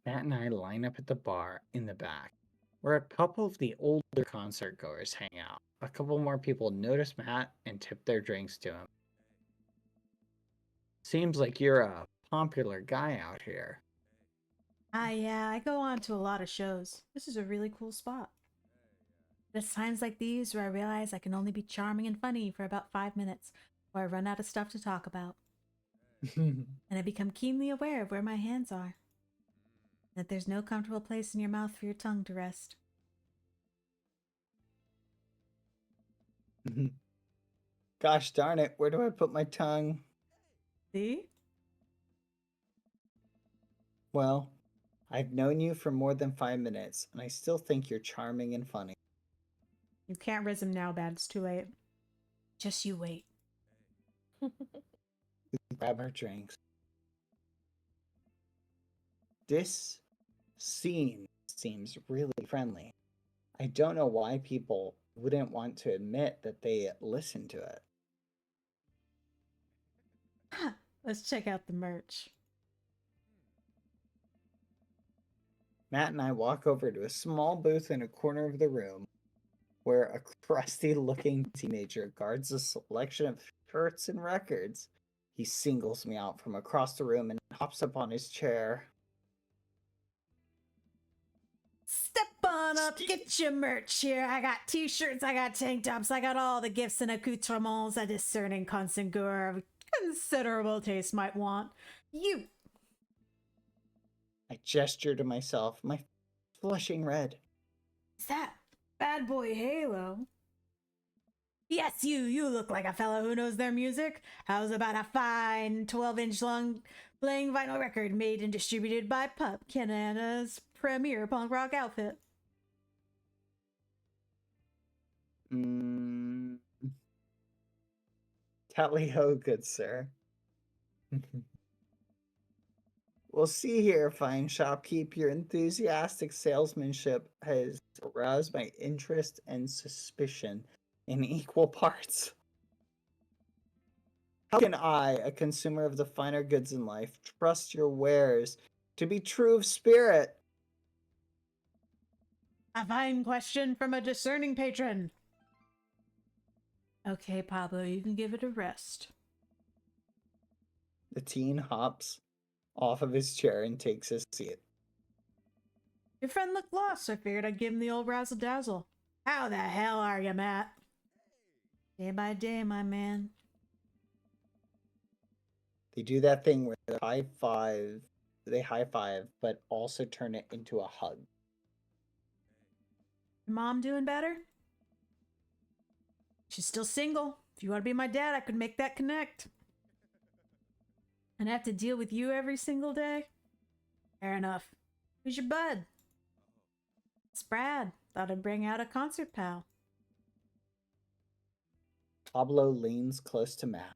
Matt and I line up at the bar in the back, where a couple of the older concert goers hang out. A couple more people notice Matt and tip their drinks to him. Seems like you're a popular guy out here. Yeah, I go on to a lot of shows. This is a really cool spot. But it's times like these where I realize I can only be charming and funny for about 5 minutes, or I run out of stuff to talk about. And I become keenly aware of where my hands are. That there's no comfortable place in your mouth for your tongue to rest. Gosh darn it, where do I put my tongue? See? Well, I've known you for more than 5 minutes, and I still think you're charming and funny. You can't riz him now, Bad. It's too late. Just you wait. Grab our drinks. This scene seems really friendly. I don't know why people wouldn't want to admit that they listen to it. Let's check out the merch. Matt and I walk over to a small booth in a corner of the room where a crusty looking teenager guards a selection of shirts and records. He singles me out from across the room and hops up on his chair. Step on up, get your merch here. I got t-shirts, I got tank tops, I got all the gifts and accoutrements a discerning connoisseur of considerable taste might want. You! I gesture to myself, my flushing red. Is that BadBoyHalo? Yes, you look like a fellow who knows their music. How's about a fine 12-inch long playing vinyl record made and distributed by Pup, Canada's premier punk rock outfit? Tally ho, good sir. We'll see here, fine shopkeep. Your enthusiastic salesmanship has aroused my interest and suspicion in equal parts. How can I, a consumer of the finer goods in life, trust your wares to be true of spirit? A fine question from a discerning patron. Okay, Pablo, you can give it a rest. The teen hops off of his chair and takes his seat. Your friend looked lost, so I figured I'd give him the old razzle dazzle. How the hell are you, Matt? Day by day, my man. They do that thing where they high five, but also turn it into a hug. Your mom doing better? She's still single. If you want to be my dad, I could make that connect. And have to deal with you every single day? Fair enough. Who's your bud? It's Brad. Thought I'd bring out a concert pal. Pablo leans close to Matt.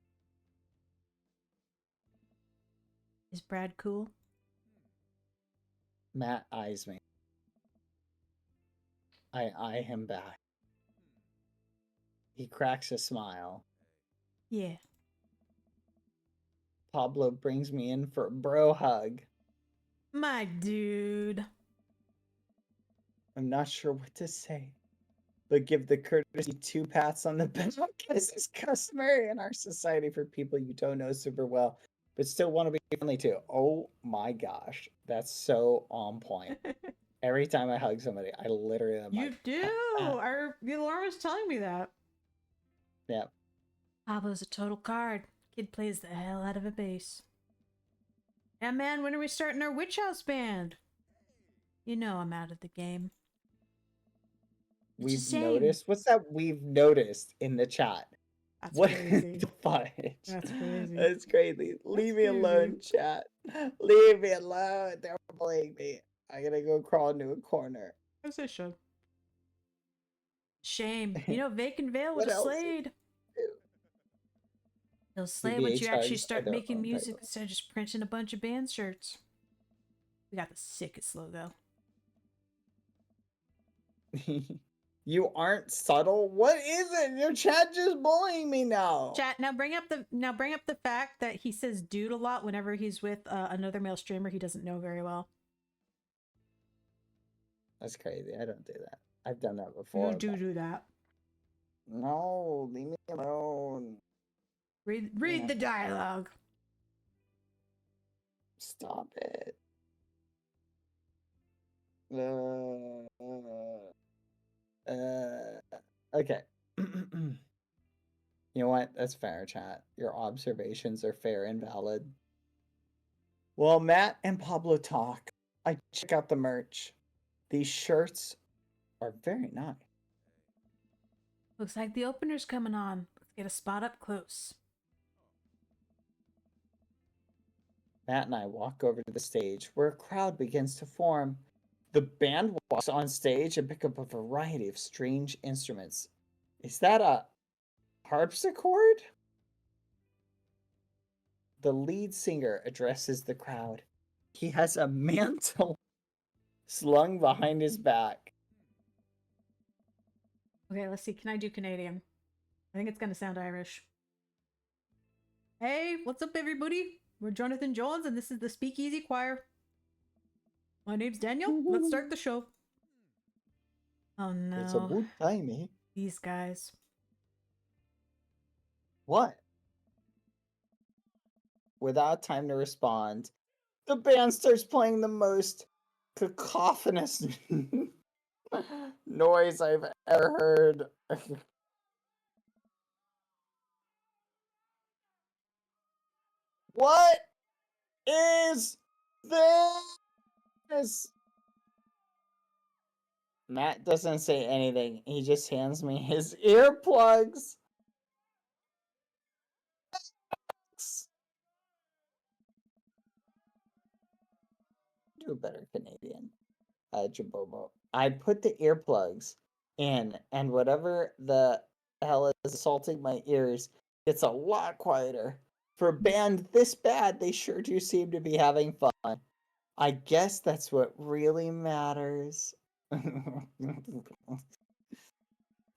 Is Brad cool? Matt eyes me. I eye him back. He cracks a smile. Yeah. Pablo brings me in for a bro hug. My dude. I'm not sure what to say, but give the courtesy 2 pats on the back as is customary in our society for people you don't know super well, but still want to be friendly too. Oh my gosh, that's so on point. Every time I hug somebody, I literally am You like, do. Laura was telling me that. yeah. Pablo's a total card. Kid plays the hell out of a bass. Yeah, man, when are we starting our Witch House band? You know I'm out of the game. It's a We've shame. noticed. What's that we've noticed in the chat? That's What crazy. the fudge? That's crazy. That's crazy. Leave me crazy. alone, chat. Leave me alone. They're bullying me. I gotta go crawl into a corner. As I should. Shame. You know, Vacant Veil would What have else? slayed. They'll slay PBA once you actually chugs are start their making own music title. instead of just printing a bunch of band shirts. We got the sickest logo. You aren't subtle. What is it? Your chat just bullying me now. Chat, now bring up the fact that he says dude a lot whenever he's with another male streamer he doesn't know very well. That's crazy. I don't do that. I've done that before. You do that. No, leave me alone. Read the dialogue. Stop it. Okay. You know what? That's fair, chat. Your observations are fair and valid. Well, Matt and Pablo talk. I check out the merch. These shirts are very nice. Looks like the opener's coming on. Let's get a spot up close. Matt and I walk over to the stage where a crowd begins to form. The band walks on stage and pick up a variety of strange instruments. Is that a harpsichord? The lead singer addresses the crowd. He has a mantle slung behind his back. Okay, let's see. Can I do Canadian? I think it's gonna sound Irish. Hey, what's up, everybody? We're Jonathan Jones, and this is the Speakeasy Choir. My name's Daniel. Let's start the show. Oh no. It's about time, eh? These guys. What? Without time to respond, the band starts playing the most cacophonous noise I've ever heard. What is this? Matt doesn't say anything. He just hands me his earplugs. Do a better Canadian. Jabobo. I put the earplugs in, and whatever the hell is assaulting my ears gets a lot quieter. For a band this bad, they sure do seem to be having fun. I guess that's what really matters.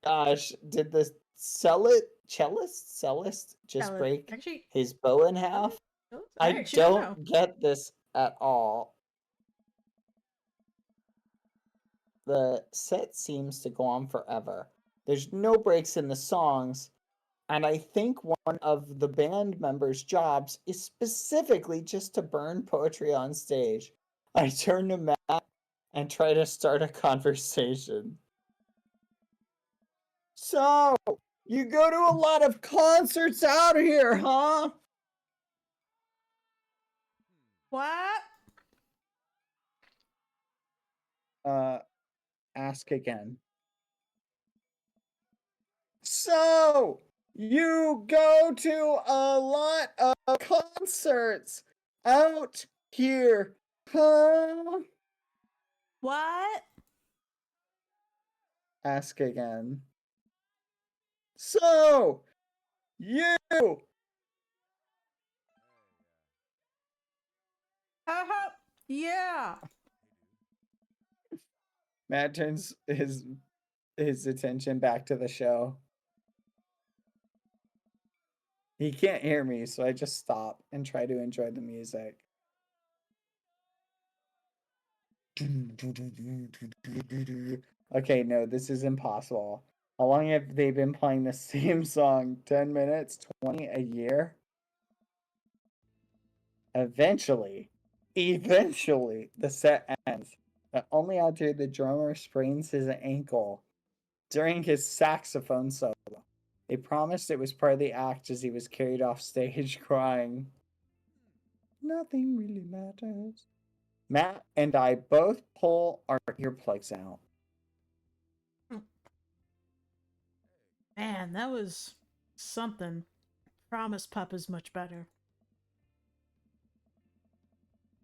Gosh, did the cellist just break Actually, his bow in half? I actually don't know. don't get this at all. The set seems to go on forever. There's no breaks in the songs, and I think one of the band members' jobs is specifically just to burn poetry on stage. I turn to Matt and try to start a conversation. So, you go to a lot of concerts out here, huh? What? Ask again. So, you go to a lot of concerts out here, huh? What? Ask again. So, you Uh-huh. Yeah. Matt turns his attention back to the show. He can't hear me, so I just stop and try to enjoy the music. Okay, no, this is impossible. How long have they been playing the same song? 10 minutes? 20 a year? Eventually, the set ends. But only after the drummer sprains his ankle during his saxophone solo. They promised it was part of the act as he was carried off stage crying. Nothing really matters. Matt and I both pull our earplugs out. Man, that was something. Promise Papa's much better.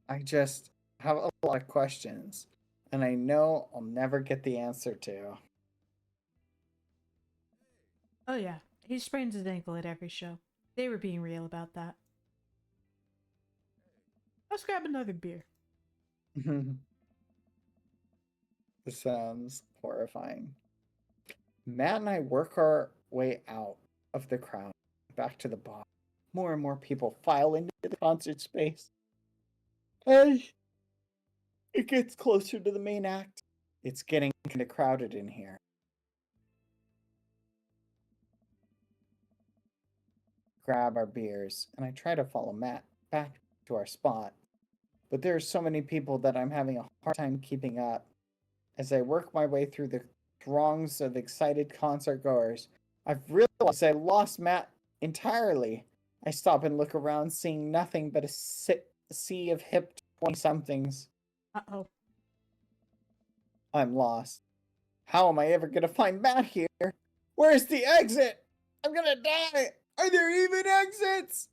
I just have a lot of questions, and I know I'll never get the answer to. Oh yeah, he sprains his ankle at every show. They were being real about that. Let's grab another beer. This sounds horrifying. Matt and I work our way out of the crowd, back to the bar. More and more people file into the concert space. As it gets closer to the main act, it's getting kind of crowded in here. Grab our beers, and I try to follow Matt back to our spot. But there are so many people that I'm having a hard time keeping up. As I work my way through the throngs of excited concert goers, I've realized I lost Matt entirely. I stop and look around, seeing nothing but a sea of hip 20-somethings. Uh-oh. I'm lost. How am I ever going to find Matt here? Where's the exit? I'm going to die. Are there even exits?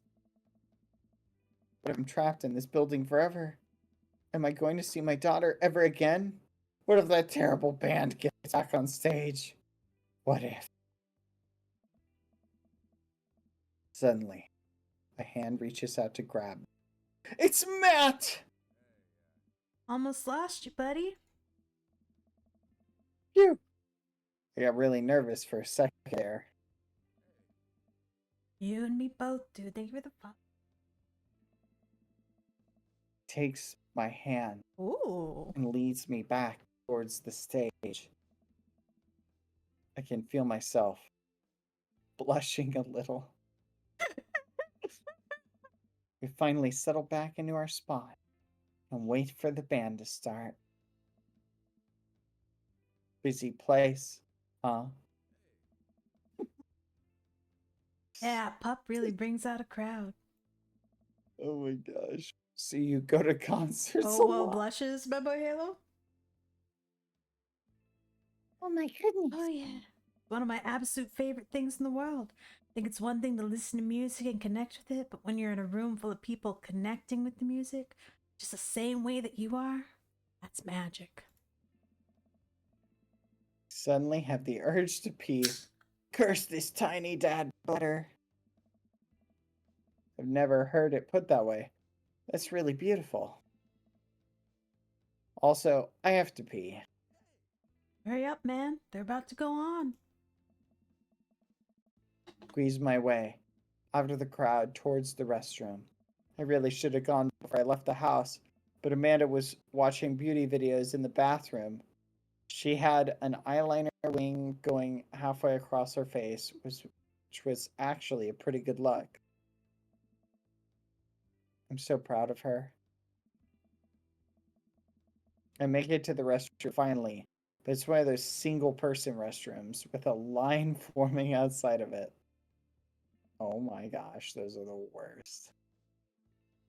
But I'm trapped in this building forever. Am I going to see my daughter ever again? What if that terrible band gets back on stage? What if? Suddenly, a hand reaches out to grab me. It's Matt! Almost lost you, buddy. Phew. I got really nervous for a second there. You and me both, dude. Thank you for the fun. Takes my hand Ooh. and leads me back towards the stage. I can feel myself blushing a little. We finally settle back into our spot and wait for the band to start. Busy place, huh? Yeah, Pup really brings out a crowd. Oh my gosh. So you go to concerts a Oh, well, lot. blushes, BadBoyHalo? Oh my goodness. Oh, yeah. One of my absolute favorite things in the world. I think it's one thing to listen to music and connect with it, but when you're in a room full of people connecting with the music, just the same way that you are, that's magic. Suddenly have the urge to pee. Curse this tiny dad butter. I've never heard it put that way. That's really beautiful. Also, I have to pee. Hurry up, man. They're about to go on. Squeeze my way out of the crowd towards the restroom. I really should have gone before I left the house, but Amanda was watching beauty videos in the bathroom. She had an eyeliner wing going halfway across her face, which was actually a pretty good look. I'm so proud of her. I make it to the restroom finally, but it's one of those single-person restrooms with a line forming outside of it. Oh my gosh, those are the worst.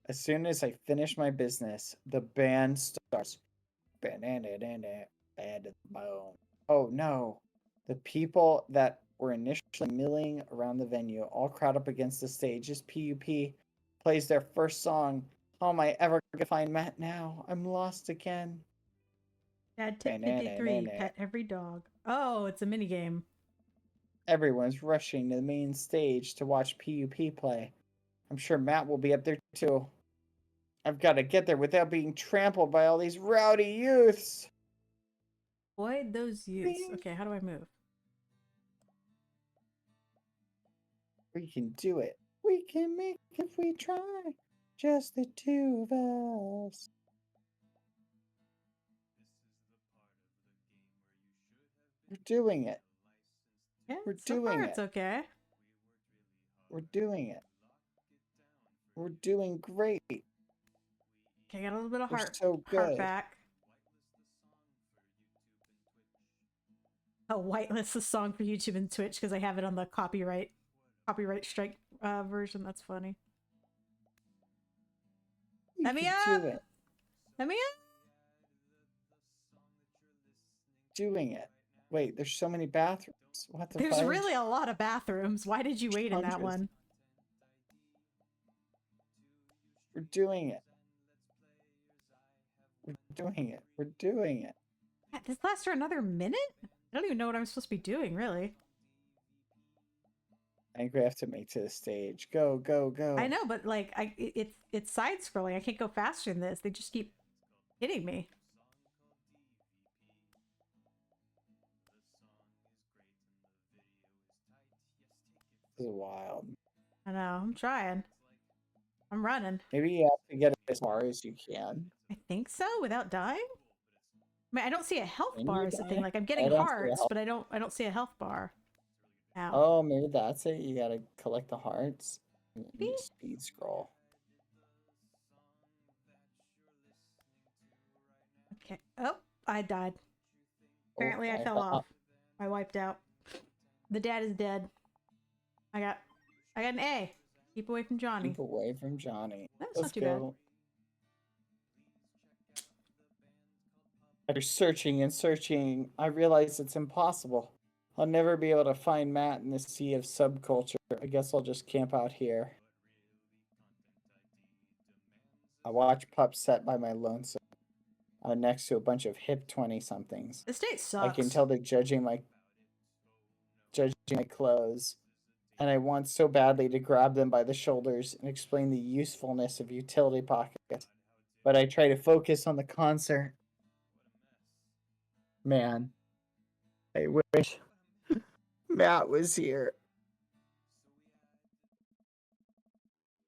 As soon as I finish my business, the band starts. Bad to the bone. Oh no. The people that were initially milling around the venue all crowd up against the stage as PUP plays their first song. How am I ever gonna find Matt now? I'm lost again. Dad tip 53, pet every dog. Oh, it's a minigame. Everyone's rushing to the main stage to watch PUP play. I'm sure Matt will be up there too. I've got to get there without being trampled by all these rowdy youths. Avoid those youths. Please. Okay, how do I move? We can do it. We can make it if we try. Just the two of us. We're doing it. Yeah, We're so far doing it's it. okay. We're doing it. We're doing great. Okay, I got a little bit of We're heart, so heart good. back. Oh, whitelist the song for YouTube and Twitch because I have it on the copyright strike version. That's funny. We Let me can up! do it. Let me up! Doing it. Wait, there's so many bathrooms. What the There's fudge? really a lot of bathrooms. Why did you wait in that Hundreds. one? We're doing it. We're doing it. We're doing it. God, this lasts for another minute? I don't even know what I'm supposed to be doing, really. I think we have to make to the stage. Go, go, go. I know, but like, it's side scrolling. I can't go faster than this. They just keep hitting me. This is wild. I know. I'm trying. I'm running. Maybe you have to get as far as you can. I think so, without dying. I mean, I don't see a health Can bar you is the die? thing. Like, I'm I getting don't see a hearts, health- but I don't see a health bar. Ow. Oh, maybe that's it. You gotta collect the hearts. And Maybe? just speed scroll. Okay. Oh, I died. Apparently, I Okay. fell off. I wiped out. The dad is dead. I got an A. Keep away from Johnny. Keep away from Johnny. That's Let's not too go. After searching and searching, I realize it's impossible. I'll never be able to find Matt in this sea of subculture. I guess I'll just camp out here. I watch pups set by my lonesome, next to a bunch of hip 20-somethings. This date sucks. I can tell they're judging my clothes, and I want so badly to grab them by the shoulders and explain the usefulness of utility pockets. But I try to focus on the concert. Man, I wish Matt was here.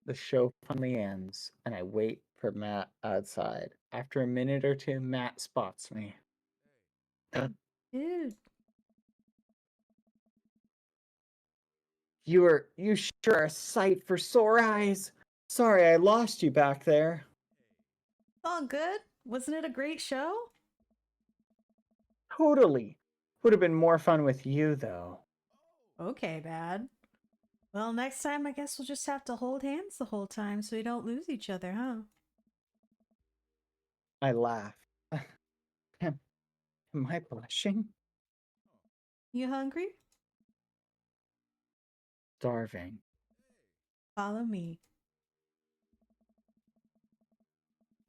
The show finally ends, and I wait for Matt outside. After a minute or two, Matt spots me. Dude. You sure are a sight for sore eyes. Sorry I lost you back there. All good. Wasn't it a great show? Totally. Would have been more fun with you, though. Okay, bad. Well, next time I guess we'll just have to hold hands the whole time so we don't lose each other, huh? I laugh. Am I blushing? You hungry? Starving. Follow me.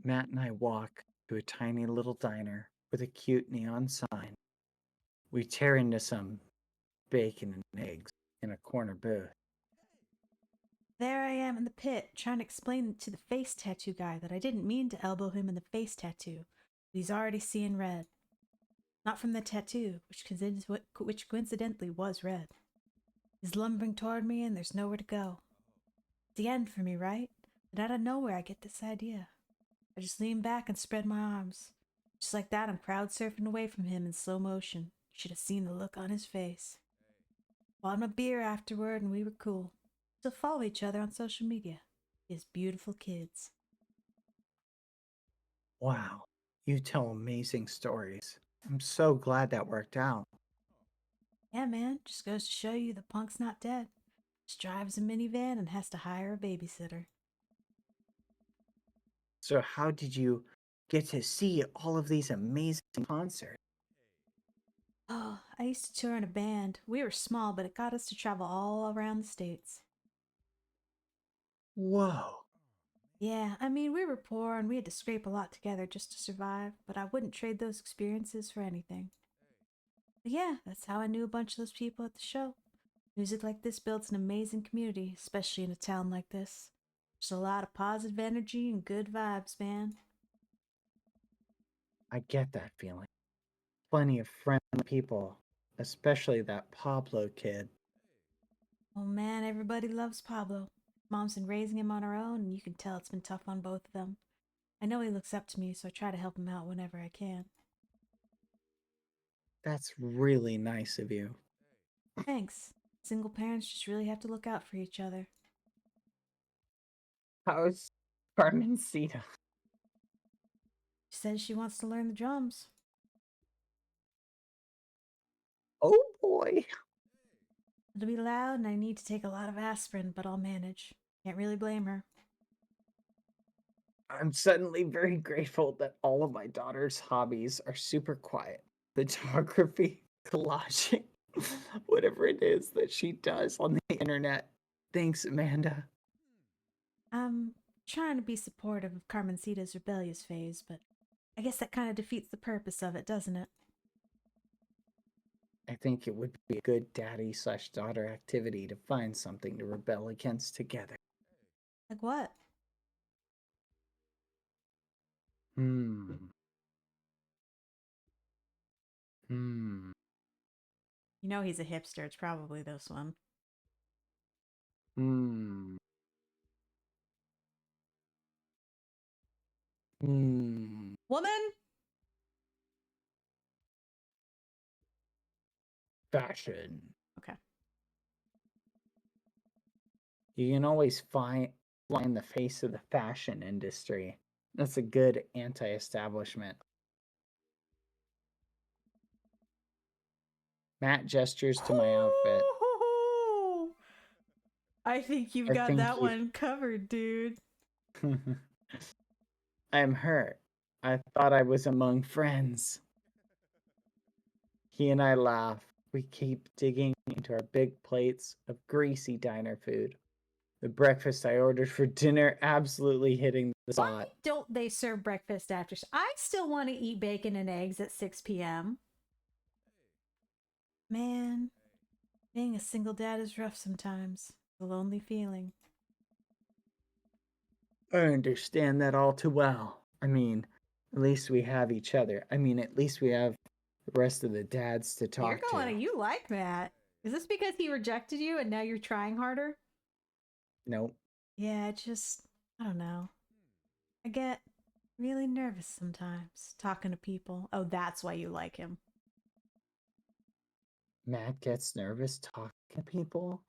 Matt and I walk to a tiny little diner with a cute neon sign. We tear into some bacon and eggs in a corner booth. There I am in the pit, trying to explain to the face tattoo guy that I didn't mean to elbow him in the face tattoo, but he's already seeing red. Not from the tattoo, which coincidentally was red. He's lumbering toward me and there's nowhere to go. It's the end for me, right? But out of nowhere I get this idea. I just lean back and spread my arms. Just like that, I'm crowd surfing away from him in slow motion. You should have seen the look on his face. Bought him a beer afterward and we were cool. Still follow each other on social media. He has beautiful kids. Wow, you tell amazing stories. I'm so glad that worked out. Yeah, man, just goes to show you the punk's not dead. Just drives a minivan and has to hire a babysitter. So how did you get to see all of these amazing concerts? Oh, I used to tour in a band. We were small, but it got us to travel all around the States. Whoa. Yeah, I mean, we were poor and we had to scrape a lot together just to survive, but I wouldn't trade those experiences for anything. But yeah, that's how I knew a bunch of those people at the show. Music like this builds an amazing community, especially in a town like this. There's a lot of positive energy and good vibes, man. I get that feeling. plenty of friendly people, especially that Pablo kid. Oh man, everybody loves Pablo. Mom's been raising him on her own, and you can tell it's been tough on both of them. I know he looks up to me, so I try to help him out whenever I can. That's really nice of you. Thanks. Single parents just really have to look out for each other. How's Carmencita? She says she wants to learn the drums. Oh boy. It'll be loud, and I need to take a lot of aspirin, but I'll manage. Can't really blame her. I'm suddenly very grateful that all of my daughter's hobbies are super quiet. Photography, collaging, whatever it is that she does on the internet. Thanks, Amanda. I'm trying to be supportive of Carmencita's rebellious phase, but I guess that kind of defeats the purpose of it, doesn't it? I think it would be a good daddy/daughter activity to find something to rebel against together. Like what? Hmm. Hmm. You know he's a hipster. It's probably this one. Hmm. Hmm. Woman? Fashion. Okay. You can always fly in the face of the fashion industry. That's a good anti-establishment. Matt gestures to my outfit. I think you've I got think that you- one covered, dude. I'm hurt. I thought I was among friends. He and I laugh. We keep digging into our big plates of greasy diner food. The breakfast I ordered for dinner absolutely hitting the Why spot. don't they serve breakfast after? I still want to eat bacon and eggs at 6 p.m. Man, being a single dad is rough sometimes. A lonely feeling. I understand that all too well. I mean, at least we have each other. I mean, at least we have the rest of the dads to You're talk going to. you like that. Is this because he rejected you and now you're trying harder? Nope. Yeah, I don't know. I get really nervous sometimes talking to people. Oh, that's why you like him. Matt gets nervous talking to people.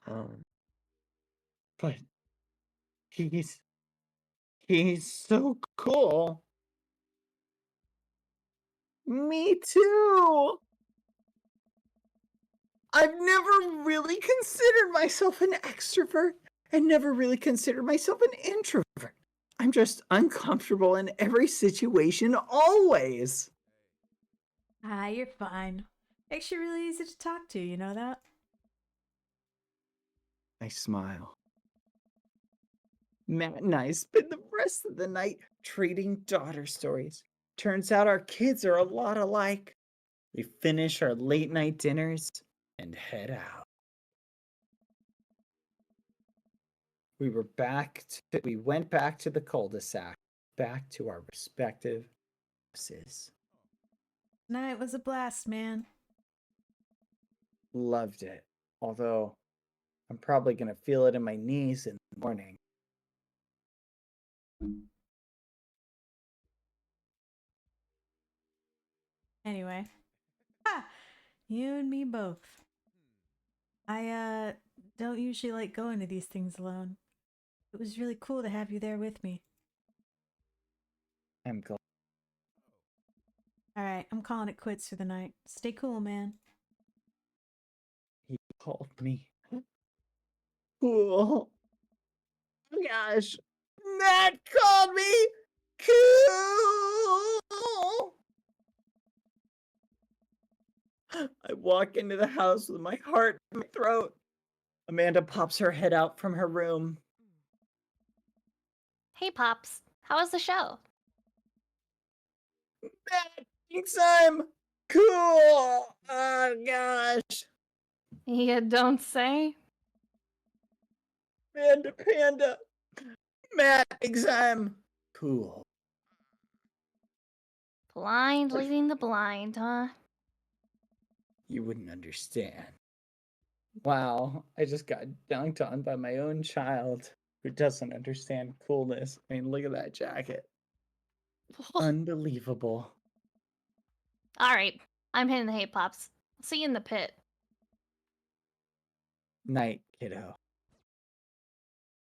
But he's so cool. Me too. I've never really considered myself an extrovert and never really considered myself an introvert. I'm just uncomfortable in every situation always. Ah, you're fine. Makes you really easy to talk to, you know that? I smile. Matt and I spend the rest of the night trading daughter stories. Turns out our kids are a lot alike. We finish our late night dinners and head out. We went back to the cul-de-sac, back to our respective houses. Tonight was a blast, man. Loved it. Although I'm probably gonna feel it in my knees in the morning. Anyway. Ha! You and me both. I don't usually like going to these things alone. It was really cool to have you there with me. I'm glad. Alright, I'm calling it quits for the night. Stay cool, man. He called me cool. Oh gosh. Matt called me cool. I walk into the house with my heart in my throat. Amanda pops her head out from her room. Hey, Pops. How was the show? Matt thinks I'm cool. Oh gosh. You don't say? Panda. Matt thinks I'm cool. Blind leading the blind, huh? you wouldn't understand. Wow, I just got dunked on by my own child who doesn't understand coolness. I mean, look at that jacket. Unbelievable. Alright, I'm hitting the hay pops. See you in the pit. Night, kiddo.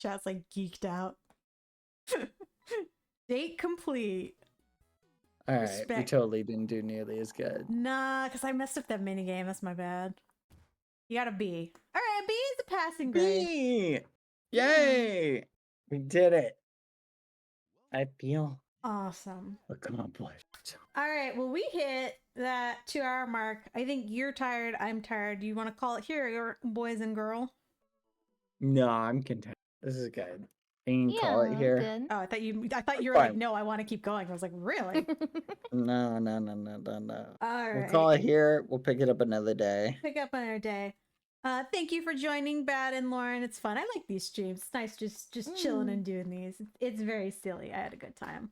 Chat's like geeked out. Date complete. All right, we Respect. totally didn't do nearly as good. Nah, because I messed up that minigame. That's my bad. You got a B. All right, B is a passing grade. B! Yay! We did it. I feel Awesome. accomplished. All right, well, we hit that 2-hour mark. I think you're tired. I'm tired. Do you want to call it here, your boys and girl? No, I'm content. This is good. You can call it Yeah, here. good. Oh, I thought you were Fine. like, no, I want to keep going. I was like, really? No. All We'll right. call it here. We'll pick it up another day. Pick up another day. Thank you for joining Bad and Lauren. It's fun. I like these streams. It's nice just chilling and doing these. It's very silly. I had a good time.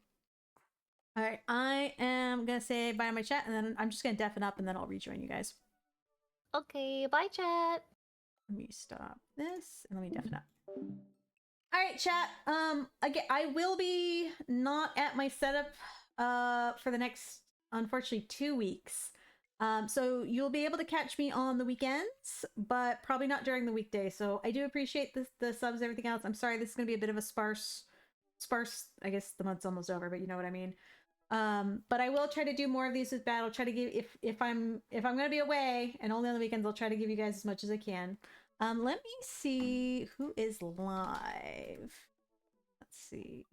All right, I am gonna say bye to my chat, and then I'm just gonna deafen up, and then I'll rejoin you guys. Okay, bye, chat. Let me stop this, and let me deafen up. All right, chat. Again, I will be not at my setup for the next, unfortunately, 2 weeks. So you'll be able to catch me on the weekends, but probably not during the weekday. So I do appreciate the subs, everything else. I'm sorry, this is gonna be a bit of a sparse. I guess the month's almost over, but you know what I mean. But I will try to do more of these with Bad. I'll try to give if I'm gonna be away and only on the weekends, I'll try to give you guys as much as I can. Let me see who is live. Let's see.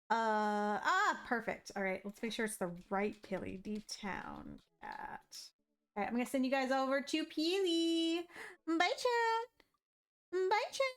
Perfect. All right, let's make sure it's the right Pilly D Town cat. All right, I'm gonna send you guys over to Peely. Bye, chat. Bye, chat.